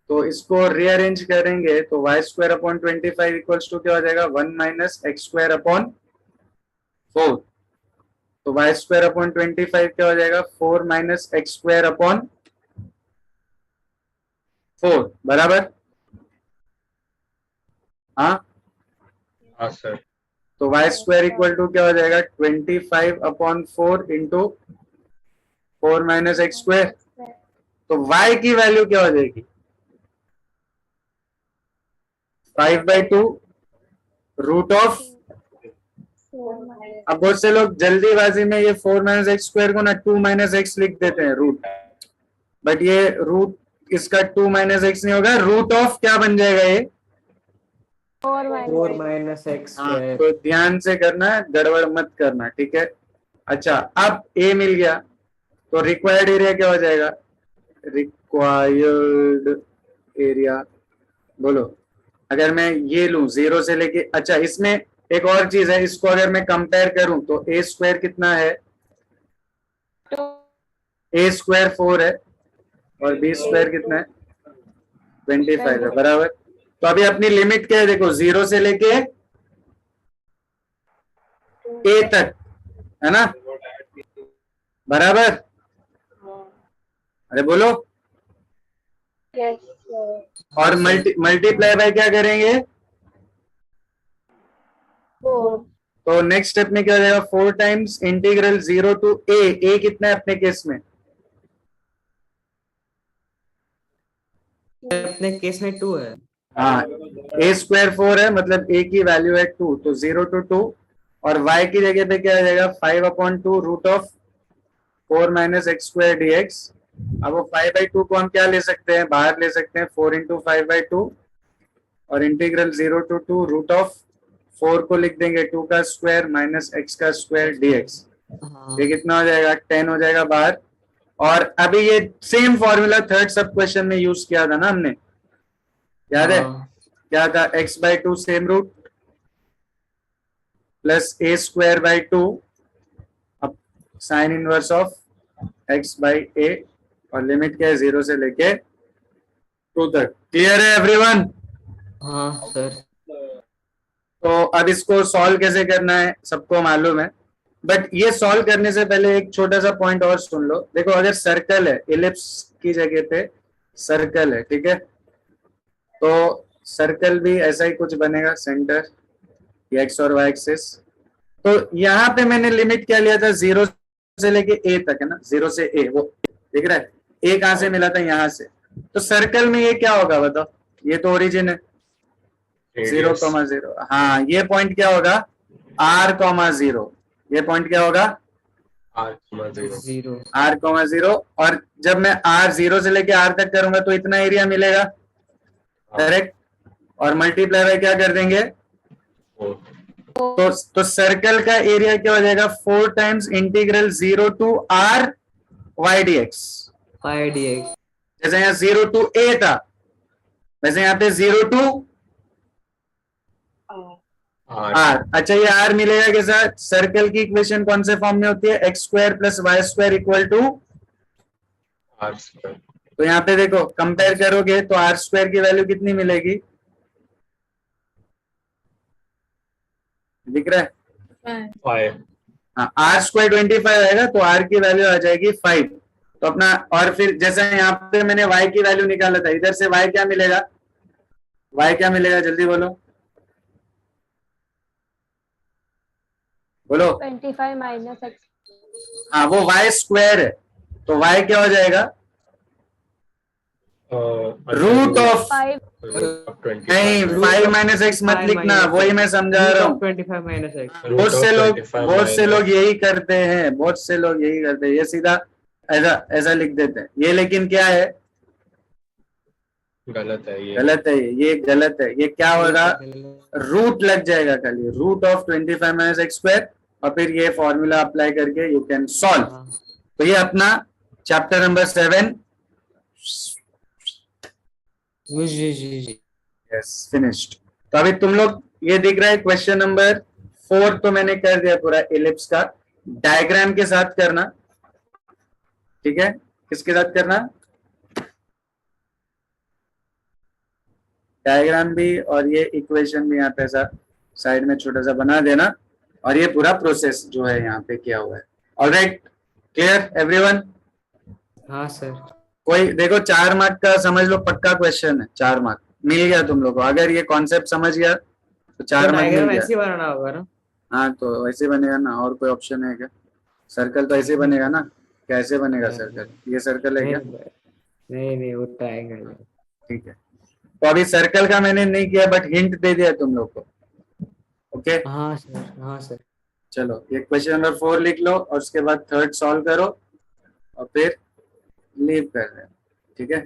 तो इसको रीअरेंज करेंगे तो y square upon 25 equals to क्या हो जाएगा? 1 माइनस एक्स स्क्वायर अपॉन 4। तो वाई स्क्वायर अपॉन 25 क्या हो जाएगा? 4 माइनस एक्स स्क्वायर अपॉन 4, बराबर? हाँ, हाँ सर। तो वाई स्क्वायर इक्वल टू क्या हो जाएगा? 25 upon 4 into 4 minus x square. तो y की वैल्यू क्या हो जाएगी? 5/2 रूट ऑफ। अब बहुत से लोग जल्दीबाजी में ये 4 माइनस एक्स स्क्वायर को ना 2 माइनस एक्स लिख देते हैं, रूट। बट ये रूट इसका 2 माइनस एक्स नहीं होगा, रूट ऑफ क्या बन जाएगा? ये 4 माइनस एक्स हाँ, स्क्वायर। तो ध्यान से करना, गड़बड़ मत करना, ठीक है? अच्छा, अब a मिल गया, तो रिक्वायर्ड एरिया क्या हो जाएगा? रिक्वायर्ड एरिया बोलो। अगर मैं ये लूं 0 से लेके, अच्छा इसमें एक और चीज है, इसको अगर मैं कंपेयर करूं तो ए स्क्वायर कितना है, ए स्क्वायर 4 है और बी स्क्वायर कितना है 25 है, बराबर। तो अभी अपनी लिमिट क्या है देखो, 0 से लेके ए तक, है ना, बराबर। अरे बोलो। Yes, sir. और मल्टीप्लाई बाय क्या करेंगे, 4. तो नेक्स्ट स्टेप में क्या हो जाएगा, 4 टाइम्स इंटीग्रल 0 टू ए कितना है अपने केस में, अपने केस में 2 है। हाँ ए स्क्वायर 4 है, मतलब ए की वैल्यू है 2, तो 0 टू 2, और y की जगह पे क्या आ जाएगा 5/2 root of 4 minus x square d x. अब वो 5/2 को हम क्या ले सकते हैं, बाहर ले सकते हैं, 4 इंटू 5/2, और इंटीग्रल 0 टू 2 रूट ऑफ 4 को लिख देंगे 2 का स्क्वायर माइनस एक्स का स्क्वायर डी एक्स। हाँ ये कितना हो जाएगा 10 हो जाएगा बाहर। और अभी ये सेम फॉर्मूला थर्ड सब क्वेश्चन में यूज किया था ना हमने, याद है हाँ, क्या था, x/2 same root plus a square by 2 अब साइन इनवर्स ऑफ x/a, और लिमिट क्या है 0 से लेके 2 तक। क्लियर है एवरीवन? हाँ सर। तो अब इसको सॉल्व कैसे करना है सबको मालूम है, बट ये सॉल्व करने से पहले एक छोटा सा पॉइंट और सुन लो। देखो अगर सर्कल है, इलिप्स की जगह पे सर्कल है, ठीक है, तो सर्कल भी ऐसा ही कुछ बनेगा, सेंटर एक्स और वाई एक्सिस। तो यहाँ पे मैंने लिमिट क्या लिया था, 0 से लेके ए तक, है ना, 0 से ए, वो दिख रहा है, ए कहां से मिला था, यहाँ से। तो सर्कल में ये क्या होगा बताओ, ये तो ओरिजिन है 0,0, हाँ ये पॉइंट क्या होगा r,0, ये पॉइंट क्या होगा r,0 0। r,0, और जब मैं r 0 से लेके r तक करूंगा तो इतना एरिया मिलेगा, करेक्ट, और मल्टीप्लाई बाय क्या कर देंगे, तो सर्कल का एरिया क्या हो जाएगा 4 times integral 0 to r y dx। dx। जैसे यहाँ 0 टू a था, वैसे यहाँ पे 0 टू r। अच्छा ये r मिलेगा के साथ, सर्कल की इक्वेशन कौन से फॉर्म में होती है, x square plus y square equal to r²। तो यहाँ पे देखो कंपेयर करोगे तो आर स्क्वायर की वैल्यू कितनी मिलेगी, दिख रहा है, 5। हाँ आर स्क्वायर 25 आएगा तो आर की वैल्यू आ जाएगी 5। तो अपना, और फिर जैसे यहाँ पे मैंने y की वैल्यू निकाला था, इधर से y क्या मिलेगा, y क्या मिलेगा जल्दी बोलो, बोलो। 25 minus x. हाँ वो y स्क्वायर है, तो y क्या हो जाएगा रूट ऑफ, 5. नहीं 5 माइनस एक्स मत लिखना, वही मैं समझा रहा हूँ। 25 माइनस एक्स। बहुत से लोग यही करते हैं, बहुत से लोग यही करते हैं, ये सीधा ऐसा ऐसा लिख देते हैं ये, लेकिन क्या है, गलत है ये, गलत है ये गलत है। ये क्या होगा, रूट लग जाएगा खाली, root of 25 minus x square, और फिर ये फॉर्मूला अप्लाई करके यू कैन सॉल्व। तो ये अपना चैप्टर नंबर 7 यस फिनिश्ड। तो अभी तुम लोग ये दिख रहा है क्वेश्चन नंबर 4 तो मैंने कर दिया पूरा, इलिप्स का डायग्राम के साथ करना, ठीक है, किसके साथ करना, डायग्राम भी और ये इक्वेशन भी यहाँ पे ऐसा साइड में छोटा सा बना देना, और ये पूरा प्रोसेस जो है यहाँ पे किया हुआ है। Alright, clear everyone? हाँ सर। कोई देखो 4 मार्क का समझ लो, पक्का क्वेश्चन है, 4 मार्क मिल गया तुम लोग को, अगर ये कॉन्सेप्ट समझ गया तो 4 मार्क मिल डायग्राम गया। ऐसे ही बनाना होगा ना? हाँ तो वैसे बनेगा ना, और कोई ऑप्शन है क्या, सर्कल तो ऐसे बनेगा ना, कैसे बनेगा सर्कल, ये सर्कल है क्या, नहीं वो ट्रायंगल है। ठीक है। तो अभी सर्कल का मैंने नहीं किया, बट हिंट दे दिया तुम लोग को, ओके। हाँ सर, हाँ सर। चलो ये क्वेश्चन नंबर 4 लिख लो, और उसके बाद थर्ड सॉल्व करो, और फिर लीव कर दें, ठीक है।